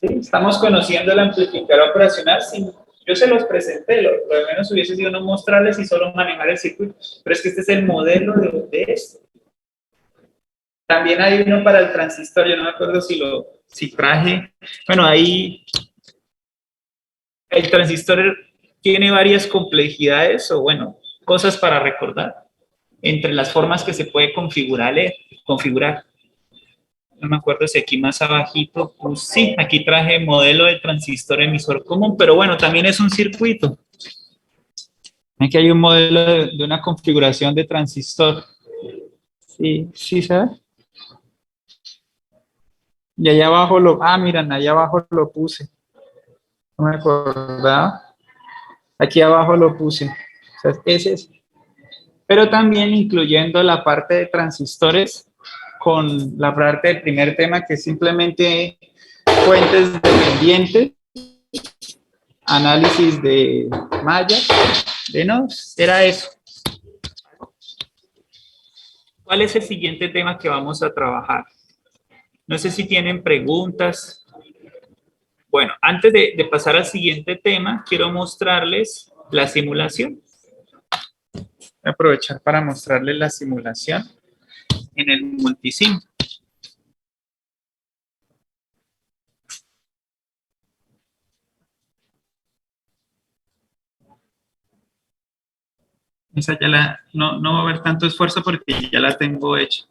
¿Sí? Estamos conociendo el amplificador operacional sin... Yo se los presenté, lo de menos hubiese sido no mostrarles y solo manejar el circuito, pero es que este es el modelo de esto. También hay uno para el transistor, yo no me acuerdo si si traje, bueno, ahí el transistor tiene varias complejidades o bueno, cosas para recordar entre las formas que se puede configurar. No me acuerdo si aquí más abajito, pues sí, aquí traje modelo de transistor emisor común, pero bueno, también es un circuito. Aquí hay un modelo de una configuración de transistor. Sí, sí, ¿sabes? Y allá abajo miran, allá abajo lo puse. No me acordaba. Aquí abajo lo puse. O sea, ese es. Pero también incluyendo la parte de transistores con la parte del primer tema que es simplemente fuentes dependientes, análisis de mallas, de nodos, era eso. ¿Cuál es el siguiente tema que vamos a trabajar? No sé si tienen preguntas. Bueno, antes de pasar al siguiente tema, quiero mostrarles la simulación. Voy a aprovechar para mostrarles la simulación en el multisim. Esa ya no va a haber tanto esfuerzo porque ya la tengo hecha.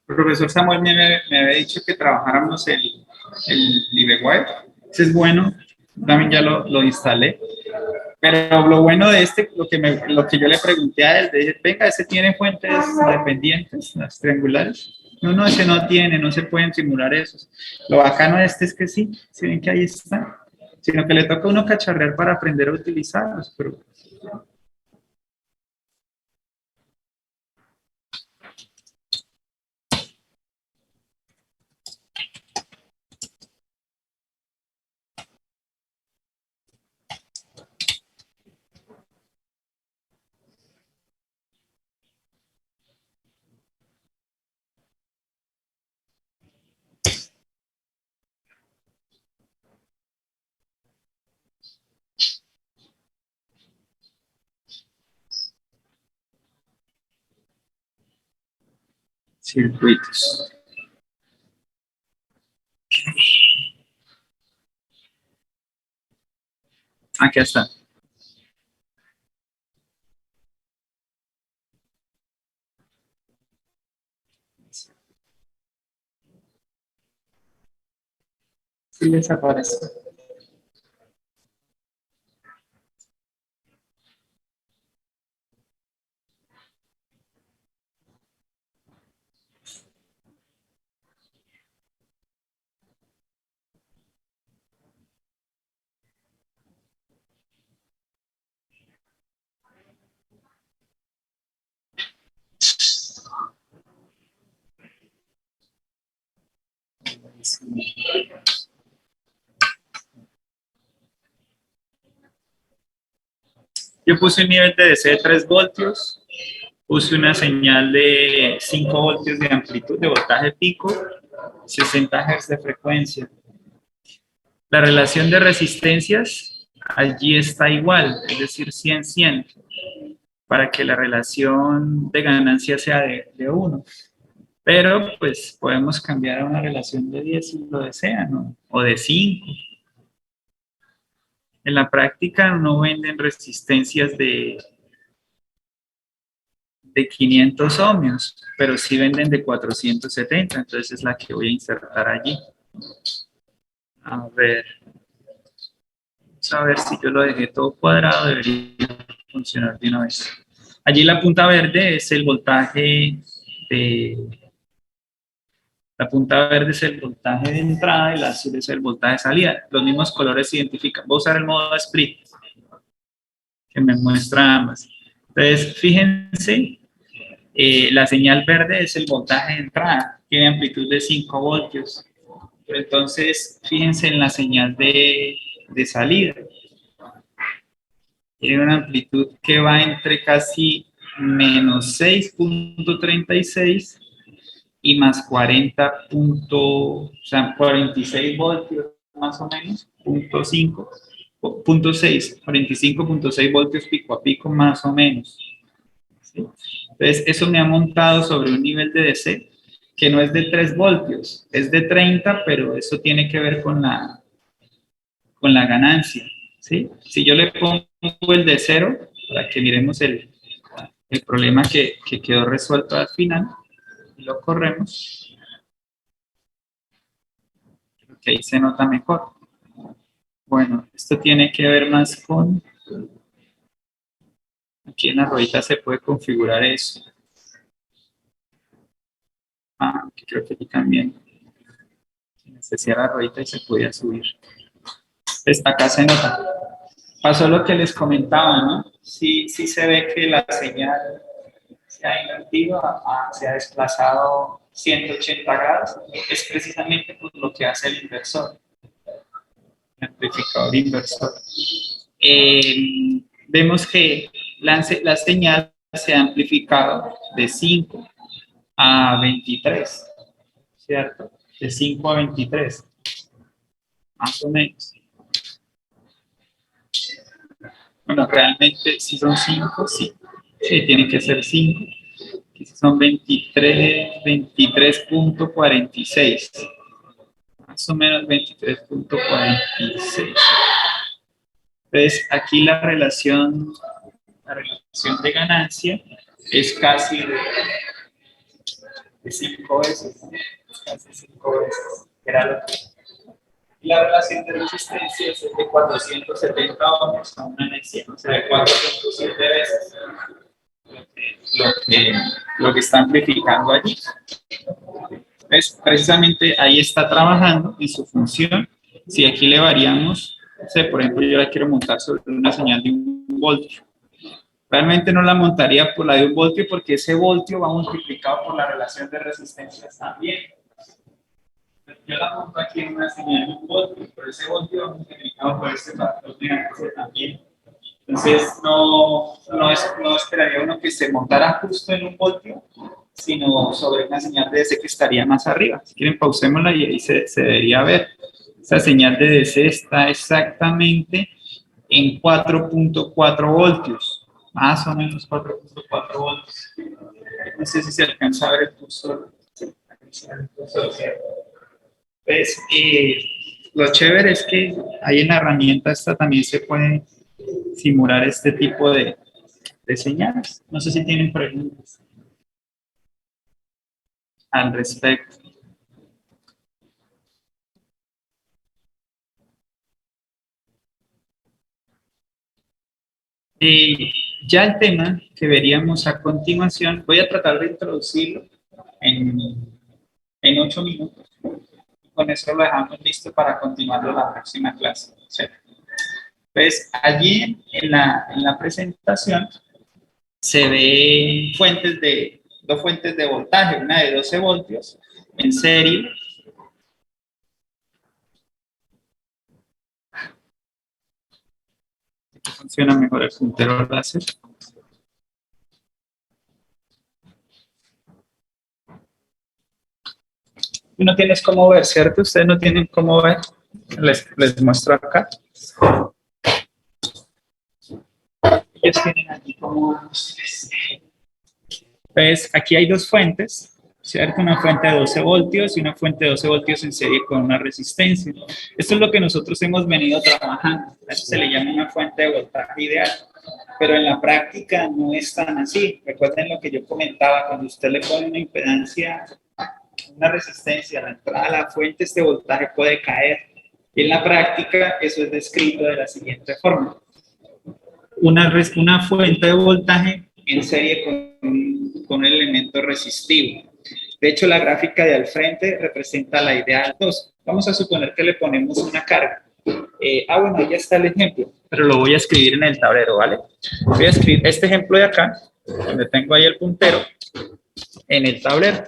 El profesor Samuel me había dicho que trabajáramos el LiveWire. Ese es bueno, también ya lo instalé. Pero lo bueno de este, lo que yo le pregunté a él, dije, venga, ese tiene fuentes dependientes, las triangulares. No, ese no tiene, no se pueden simular esos. Lo bacano de este es que sí, si ven que ahí está. Sino que le toca a uno cacharrear para aprender a utilizarlos, pero circuitos. Aquí está. Sí les aparece. Yo puse un nivel de DC de 3 voltios, puse una señal de 5 voltios de amplitud, de voltaje pico, 60 Hz de frecuencia. La relación de resistencias allí está igual, es decir, 100-100, para que la relación de ganancia sea de 1. Pero pues podemos cambiar a una relación de 10 si lo desean, ¿no? O de 5. En la práctica no venden resistencias de 500 ohmios, pero sí venden de 470, entonces es la que voy a insertar allí. A ver, vamos a ver si yo lo dejé todo cuadrado, debería funcionar de una vez. Allí la punta verde es el voltaje la punta verde es el voltaje de entrada y el azul es el voltaje de salida. Los mismos colores se identifican. Voy a usar el modo split, que me muestra ambas. Entonces, fíjense, la señal verde es el voltaje de entrada, tiene amplitud de 5 voltios. Pero entonces, fíjense en la señal de salida. Tiene una amplitud que va entre casi menos 6.36 y más 46 voltios. más o menos, 0.5, 0.6, 45.6 voltios pico a pico más o menos. ¿Sí? Entonces, eso me ha montado sobre un nivel de DC que no es de 3 voltios, es de 30, pero eso tiene que ver con la ganancia. ¿Sí? Si yo le pongo el de 0, para que miremos el problema que quedó resuelto al final, y lo corremos, creo que ahí se nota mejor. Bueno, esto tiene que ver más con... Aquí en la ruedita se puede configurar eso. Creo que aquí también se cierra la ruedita y se podía subir. Acá se nota. Pasó lo que les comentaba, ¿no? Sí se ve que la señal se ha invertido, se ha desplazado 180 grados. Es precisamente por lo que hace el inversor, el amplificador inversor. Vemos que la señal se ha amplificado de 5 a 23, ¿cierto? De 5 a 23, más o menos. Bueno, realmente si son 5, sí, tiene que ser 5. Aquí son 23, 23.46, más o menos 23.46. Entonces, aquí la relación de ganancia es casi de 5 veces, casi 5 veces, era lo que... Y la relación de resistencia es de 470 ohms a una energía, o sea, de 4.7 veces lo que está amplificando allí. Entonces, precisamente ahí está trabajando en su función. Si aquí le variamos, no sé, por ejemplo, yo la quiero montar sobre una señal de 1 voltio. Realmente no la montaría por la de 1 voltio porque ese voltio va multiplicado por la relación de resistencias también. Yo la monto aquí en una señal de 1 voltio, pero ese voltio va multiplicado por este factor de ganancia también. Entonces, no esperaría uno que se montara justo en 1 voltio, sino sobre una señal de DC que estaría más arriba. Si quieren, pausémosla y ahí se debería ver. Esa señal de DC está exactamente en 4.4 voltios, más o menos 4.4 voltios. No sé si se alcanza a ver el cursor. Pues, lo chévere es que ahí en la herramienta esta también se puede simular este tipo de señales. No sé si tienen preguntas al respecto. Ya el tema que veríamos a continuación, voy a tratar de introducirlo en 8 minutos. Con eso lo dejamos listo para continuar la próxima clase. ¿Sí? Pues allí en la presentación se ven dos fuentes de voltaje, una de 12 voltios en serie. Funciona mejor el puntero láser. Tú no tienes cómo ver, ¿cierto? Ustedes no tienen cómo ver. Les muestro acá. Ellos tienen aquí como... Pues aquí hay dos fuentes, ¿cierto? Una fuente de 12 voltios y una fuente de 12 voltios en serie con una resistencia. Esto es lo que nosotros hemos venido trabajando. Eso se le llama una fuente de voltaje ideal. Pero en la práctica no es tan así. Recuerden lo que yo comentaba, cuando usted le pone una impedancia, una resistencia a la entrada a la fuente, este voltaje puede caer. Y en la práctica eso es descrito de la siguiente forma. Una fuente de voltaje en serie con un elemento resistivo. De hecho, la gráfica de al frente representa la ideal 2. Vamos a suponer que le ponemos una carga. Bueno, ahí ya está el ejemplo, pero lo voy a escribir en el tablero, ¿vale? Voy a escribir este ejemplo de acá, donde tengo ahí el puntero, en el tablero.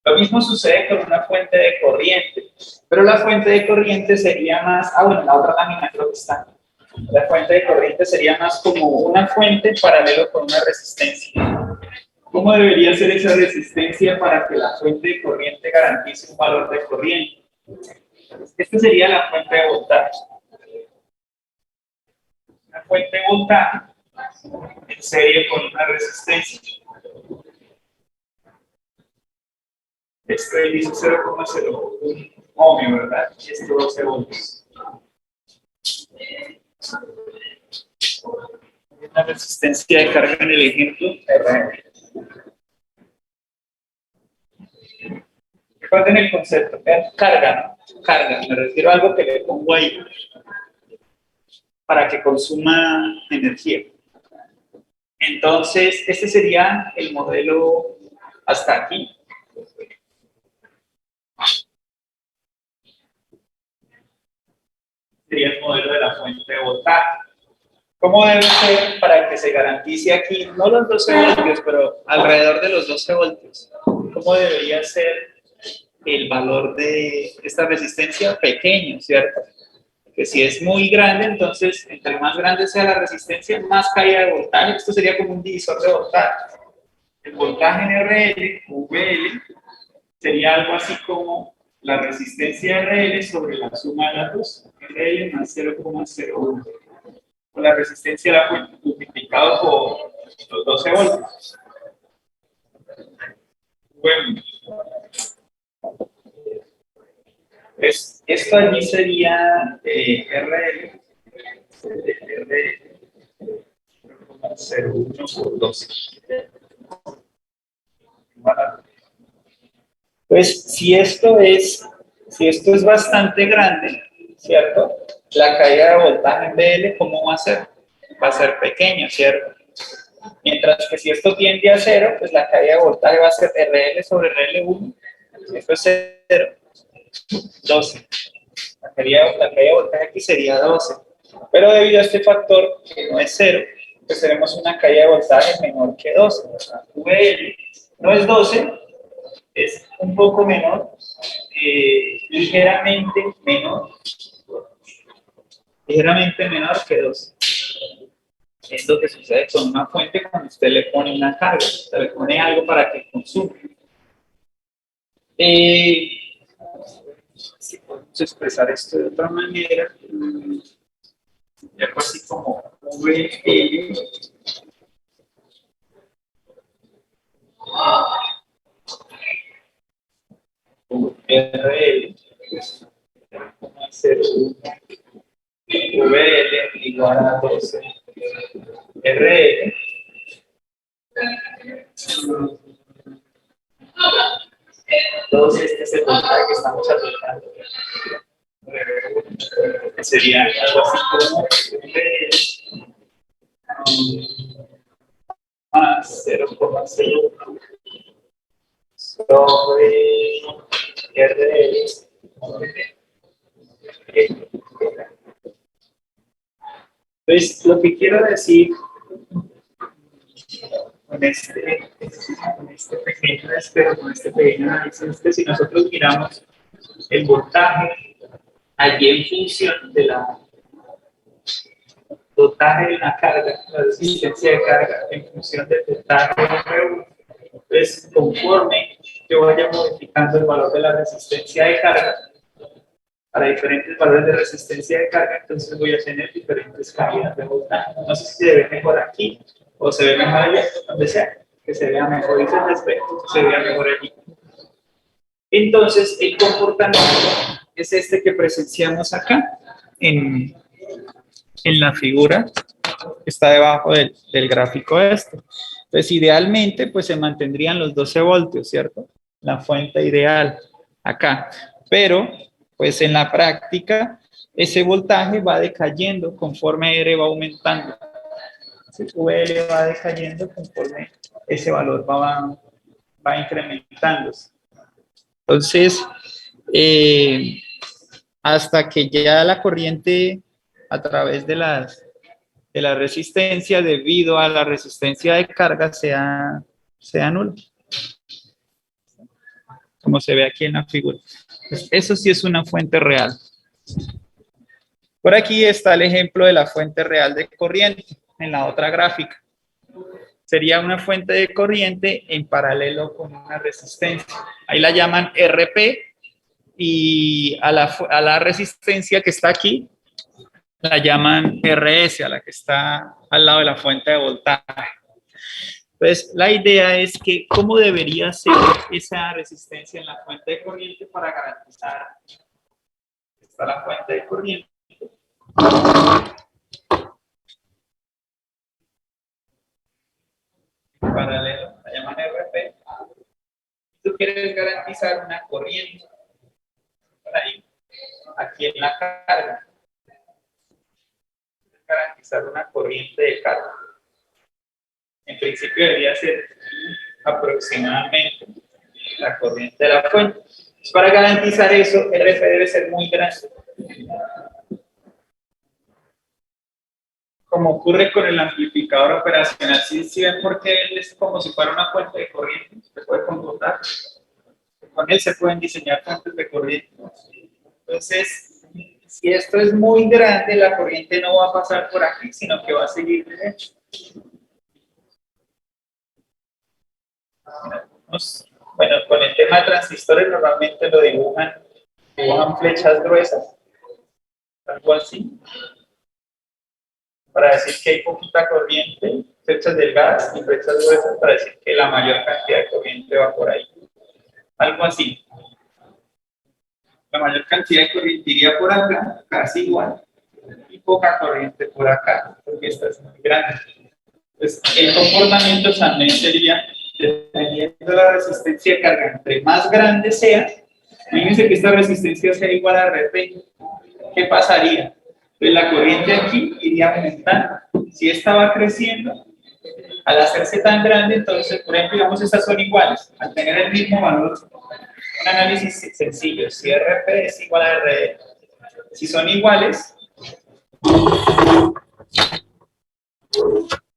Lo mismo sucede con una fuente de corriente, pero la fuente de corriente sería más... bueno, la otra lámina creo que está. La fuente de corriente sería más como una fuente paralelo con una resistencia. ¿Cómo debería ser esa resistencia para que la fuente de corriente garantice un valor de corriente? Esta sería la fuente de voltaje. Una fuente de voltaje en serie con una resistencia. Esto dice 0,01 ohmio, ¿verdad? Y esto 12 voltios. Una resistencia de carga en el ejemplo R. Recuerden el concepto, vean, carga, ¿no? Carga, me refiero a algo que le pongo ahí para que consuma energía. Entonces, este sería el modelo hasta aquí. Sería el modelo de la fuente de voltaje. ¿Cómo debe ser para que se garantice aquí, no los 12 voltios, pero alrededor de los 12 voltios? ¿Cómo debería ser el valor de esta resistencia? Pequeño, ¿cierto? Que si es muy grande, entonces, entre más grande sea la resistencia, más caída de voltaje. Esto sería como un divisor de voltaje. El voltaje en RL, VL, sería algo así como la resistencia RL sobre la suma de las dos, RL más 0,01. O la resistencia de la fuente multiplicado por los 12 voltios. Bueno, esto allí sería RL, RL 0,01 por 12. Pues si esto es bastante grande, ¿cierto? La caída de voltaje en BL, ¿cómo va a ser? Va a ser pequeño, ¿cierto? Mientras que si esto tiende a 0, pues la caída de voltaje va a ser RL sobre RL1. Esto es 0, 12. La caída de voltaje aquí sería 12. Pero debido a este factor, que no es 0, pues tenemos una caída de voltaje menor que 12. O sea, VL no es 12, es un poco menor, ligeramente menor que 12. Es lo que sucede con una fuente cuando usted le pone una carga, usted le pone algo para que consuma. Si podemos expresar esto de otra manera, algo así como VL RL 0,01 VL igual a 12 RL. Entonces, este es el voltaje que estamos aplicando. Sería algo así como VL más 0,01 sobre RL. Entonces, lo que quiero decir con este pequeño análisis es que si nosotros miramos el voltaje allí en función de la voltaje de la carga, la resistencia de carga en función del voltaje de R1, pues conforme yo vaya modificando el valor de la resistencia de carga para diferentes valores de resistencia de carga, entonces voy a tener diferentes caídas de voltaje. No sé si se ve mejor aquí o se ve mejor allá, donde sea, que se vea mejor y se vea mejor allí. Entonces, el comportamiento es este que presenciamos acá en la figura que está debajo del gráfico este. Entonces, idealmente, pues se mantendrían los 12 voltios, ¿cierto? La fuente ideal acá. Pero, pues en la práctica, ese voltaje va decayendo conforme R va aumentando. VL va decayendo conforme ese valor va incrementándose. Entonces, hasta que ya la corriente a través de la resistencia debido a la resistencia de carga sea nula, como se ve aquí en la figura. Pues eso sí es una fuente real. Por aquí está el ejemplo de la fuente real de corriente en la otra gráfica. Sería una fuente de corriente en paralelo con una resistencia. Ahí la llaman RP y a la resistencia que está aquí la llaman RS, a la que está al lado de la fuente de voltaje. Entonces, la idea es que cómo debería ser esa resistencia en la fuente de corriente para garantizar. Está la fuente de corriente. En paralelo, la llaman RP. Tú quieres garantizar una corriente. Por ahí, aquí en la carga. Garantizar una corriente de carga. En principio debería ser aproximadamente la corriente de la fuente. Para garantizar eso, el RF debe ser muy grande. Como ocurre con el amplificador operacional, ¿sí ven por qué él es como si fuera una fuente de corriente? Se puede computar. Con él se pueden diseñar fuentes de corriente. Entonces, si esto es muy grande, la corriente no va a pasar por aquí, sino que va a seguir derecho. Bueno, con el tema de transistores normalmente lo dibujan flechas gruesas, algo así, para decir que hay poquita corriente, flechas delgadas y flechas gruesas para decir que la mayor cantidad de corriente va por ahí, algo así. La mayor cantidad de corriente iría por acá, casi igual, y poca corriente por acá, porque esta es muy grande. Entonces, el comportamiento también sería, dependiendo de la resistencia de carga, entre más grande sea, imagínense que esta resistencia sea igual a RP, ¿qué pasaría? Pues la corriente aquí iría aumentando. Si esta va creciendo, al hacerse tan grande, entonces, por ejemplo, digamos, estas son iguales, al tener el mismo valor, un análisis sencillo, si RP es igual a RE, si son iguales,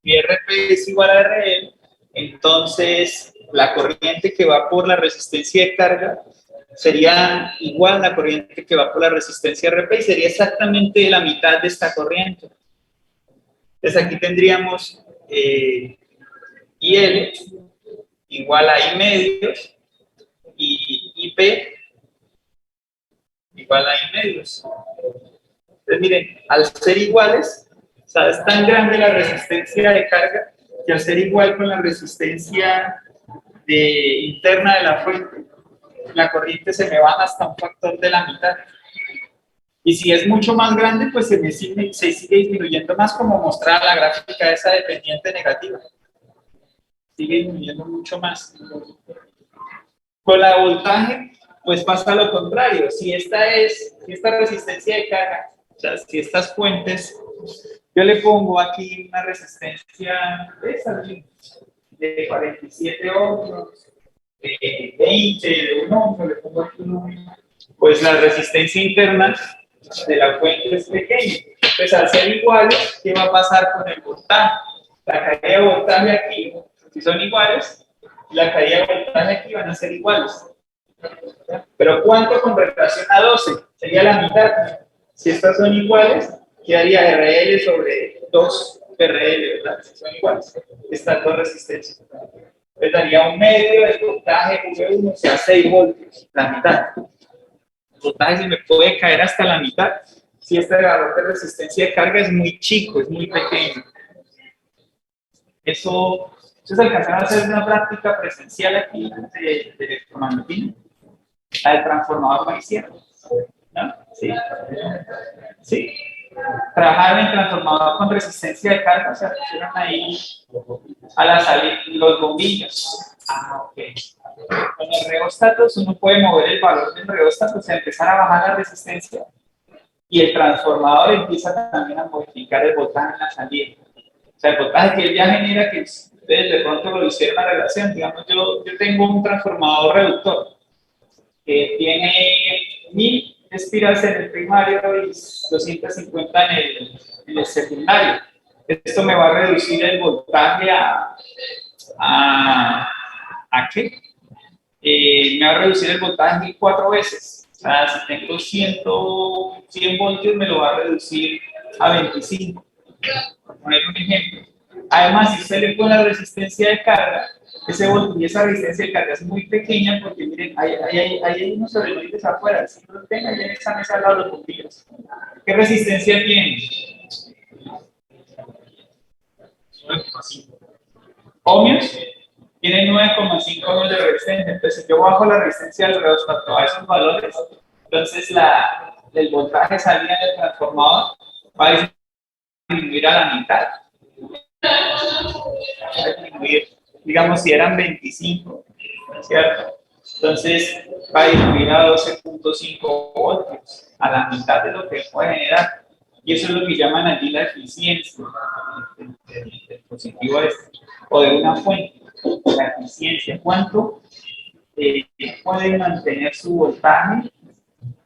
y RP es igual a RL, entonces la corriente que va por la resistencia de carga sería igual a la corriente que va por la resistencia RP y sería exactamente la mitad de esta corriente. Entonces aquí tendríamos IL igual a I medios y IP igual a I medios. Entonces miren, al ser iguales, o sea, es tan grande la resistencia de carga que al ser igual con la resistencia interna de la fuente, la corriente se me baja hasta un factor de la mitad. Y si es mucho más grande, pues se sigue disminuyendo más, como mostraba la gráfica esa dependiente negativa. Sigue disminuyendo mucho más. Con la voltaje, pues pasa lo contrario. Si esta resistencia de carga, o sea, si estas fuentes, yo le pongo aquí una resistencia de 47 ohms, de 20, de 1 ohm, le pongo aquí pues la resistencia interna de la fuente es pequeña. Entonces, al ser iguales, ¿qué va a pasar con el voltaje? La caída de voltaje aquí, si son iguales, la caída de voltaje aquí van a ser iguales. Pero ¿cuánto con relación a 12? Sería la mitad. Si estas son iguales, quedaría RL sobre 2 RL, ¿verdad? Si son iguales, estas dos resistencias. Le daría un medio del voltaje V1, o sea, 6 voltios, la mitad. El voltaje se me puede caer hasta la mitad si este valor de resistencia de carga es muy chico, es muy pequeño. Eso se alcanzará a hacer una práctica presencial aquí de electromagnetismo, la del transformador maiciano, ¿no? Sí. Sí. Trabajar en transformador con resistencia de carga, se pusieron ahí a la salida los bombillos. Ah, ok. Con los reóstatos uno puede mover el valor del reóstato, o sea, empezar a bajar la resistencia y el transformador empieza también a modificar el voltaje en la salida. O sea, el voltaje que él ya genera, que ustedes de pronto lo hicieron una relación, digamos, yo tengo un transformador reductor que tiene 1000 espiras en el primario y 250 en el secundario. Esto me va a reducir el voltaje ¿a qué? Me va a reducir el voltaje 4 veces. sea, si tengo 100 voltios, me lo va a reducir a 25. Por poner un ejemplo. Además, si usted le pone la resistencia de carga, ese voltio y esa resistencia de carga es muy pequeña porque miren, hay unos solenoides afuera. Si no lo tengan, ahí en esa mesa al lado los bombillos. ¿Qué resistencia tiene? 9,5 ohmios. Tiene 9,5 ohmios de resistencia. Entonces, si yo bajo la resistencia del reostat a esos valores, entonces el voltaje salida del transformador va a disminuir a la mitad. Va a disminuir, digamos, si eran 25, ¿cierto? Entonces va a disminuir a 12,5 voltios, a la mitad de lo que puede generar. Y eso es lo que llaman allí la eficiencia del dispositivo o de una fuente. La eficiencia, cuánto puede mantener su voltaje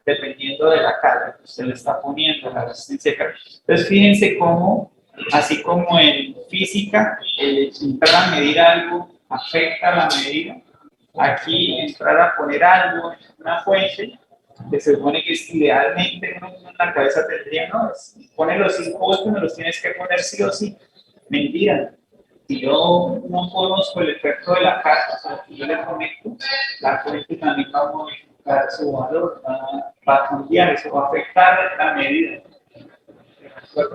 dependiendo de la carga que usted le está poniendo, la resistencia de carga. Entonces, fíjense cómo, así como en física, el entrar a medir algo afecta la medida, aquí entrar a poner algo en una fuente, que se supone que es idealmente uno en la cabeza tendría, no, pone los 5 voltios, me los tienes que poner sí o sí. Mentira. Si yo no conozco el efecto de la carga, o sea, si yo le conecto, la fuente también va a modificar su valor, va a cambiar, eso va a afectar la medida.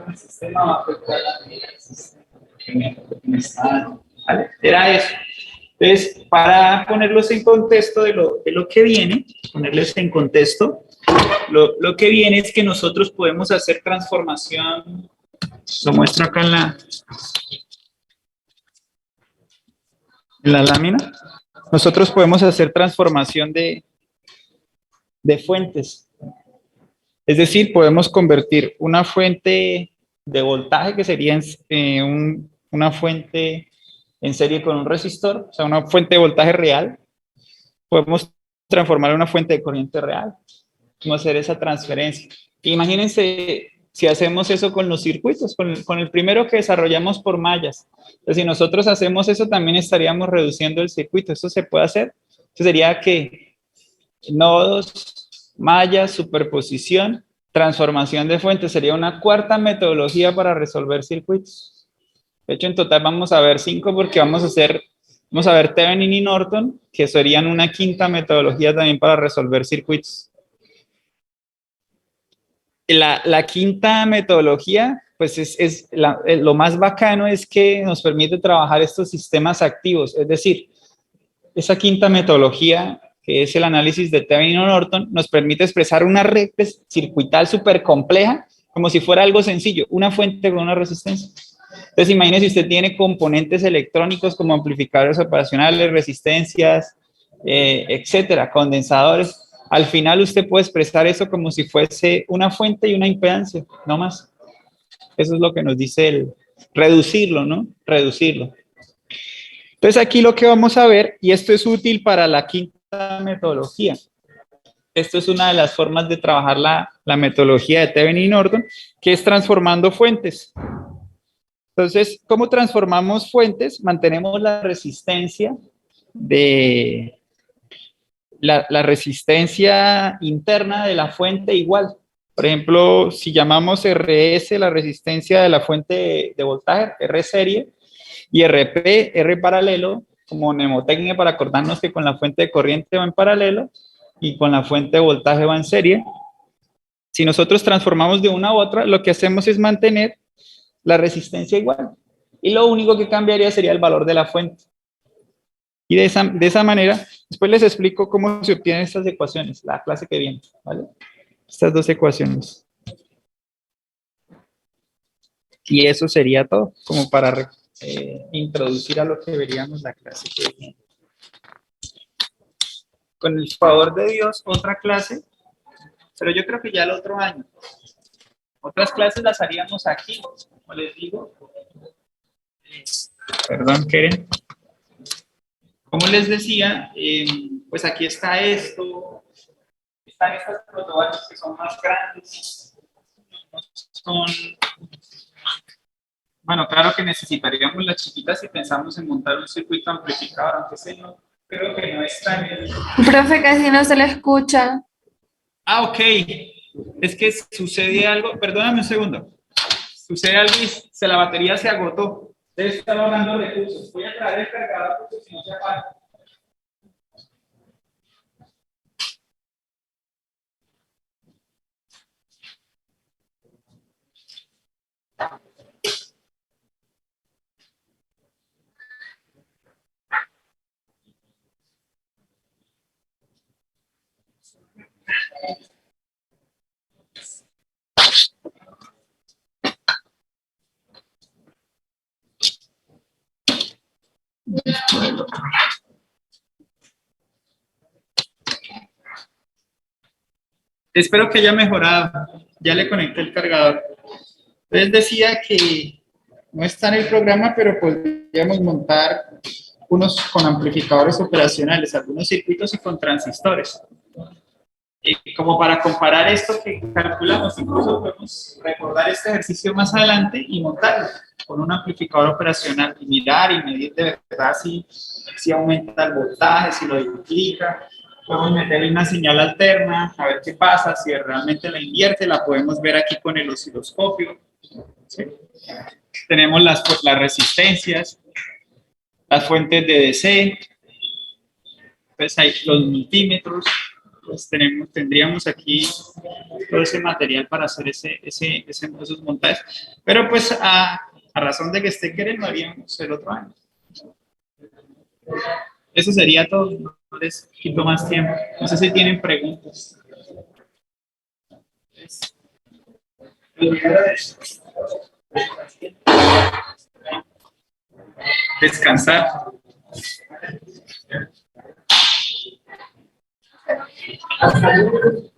El sistema va a afectar la medida del sistema que me está dando, ¿vale? Era eso. Entonces, para ponerlos en contexto de lo que viene, ponerles en contexto, lo que viene es que nosotros podemos hacer transformación, lo muestro acá en la lámina. Nosotros podemos hacer transformación de fuentes. Es decir, podemos convertir una fuente de voltaje, que sería una fuente en serie con un resistor, o sea, una fuente de voltaje real, podemos transformar en una fuente de corriente real. Podemos hacer esa transferencia. Imagínense si hacemos eso con los circuitos, con el primero que desarrollamos por mallas. Entonces, si nosotros hacemos eso, también estaríamos reduciendo el circuito. ¿Eso se puede hacer? Eso sería que nodos, mallas, superposición, transformación de fuentes. Sería una cuarta metodología para resolver circuitos. De hecho, en total vamos a ver 5 porque vamos a ver Thevenin y Norton, que serían una quinta metodología también para resolver circuitos. La quinta metodología, pues lo más bacano es que nos permite trabajar estos sistemas activos. Es decir, esa quinta metodología, que es el análisis de Thevenin o Norton, nos permite expresar una red circuital súper compleja, como si fuera algo sencillo, una fuente con una resistencia. Entonces, imagínese, usted tiene componentes electrónicos como amplificadores operacionales, resistencias, etcétera, condensadores. Al final, usted puede expresar eso como si fuese una fuente y una impedancia, no más. Eso es lo que nos dice el reducirlo, ¿no? Reducirlo. Entonces, aquí lo que vamos a ver, y esto es útil para la quinta metodología. Esto es una de las formas de trabajar la metodología de Thevenin y Norton, que es transformando fuentes. Entonces, ¿cómo transformamos fuentes? Mantenemos la resistencia la resistencia interna de la fuente igual. Por ejemplo, si llamamos RS la resistencia de la fuente de voltaje, R serie, y RP, R paralelo, como mnemotecnia para acordarnos que con la fuente de corriente va en paralelo y con la fuente de voltaje va en serie. Si nosotros transformamos de una a otra, lo que hacemos es mantener la resistencia igual. Y lo único que cambiaría sería el valor de la fuente. Y de esa manera, después les explico cómo se obtienen estas ecuaciones, la clase que viene, ¿vale? Estas dos ecuaciones. Y eso sería todo, como para introducir a lo que veríamos la clase que viene. Con el favor de Dios, otra clase, pero yo creo que ya el otro año. Otras clases las haríamos aquí, como les digo. Perdón, Keren. Como les decía, pues aquí está esto. Están estas protobases que son más grandes. Bueno, claro que necesitaríamos las chiquitas si pensamos en montar un circuito amplificador, aunque ese no, creo que no está en el...
Profe, casi no se le escucha.
Ah, ok. Es que sucede algo, perdóname un segundo. Sucede algo y la batería se agotó. Entonces estaba ahorrando recursos. Voy a traer el cargador porque si no se apaga. Espero que haya mejorado. Ya le conecté el cargador. Entonces decía que no está en el programa, pero podríamos montar unos con amplificadores operacionales, algunos circuitos y con transistores. Y como para comparar esto que calculamos, incluso podemos recordar este ejercicio más adelante y montarlo con un amplificador operacional y mirar y medir de verdad si aumenta el voltaje, si lo duplica. Podemos meterle una señal alterna, a ver qué pasa, si realmente la invierte, la podemos ver aquí con el osciloscopio. ¿Sí? Tenemos las resistencias, las fuentes de DC, pues hay los multímetros, pues tendríamos aquí todo ese material para hacer esos montajes, pero pues a razón de que esté queriendo haríamos el otro año. Eso sería todo, no les quito más tiempo. No sé si tienen preguntas. Descansar. Hasta luego.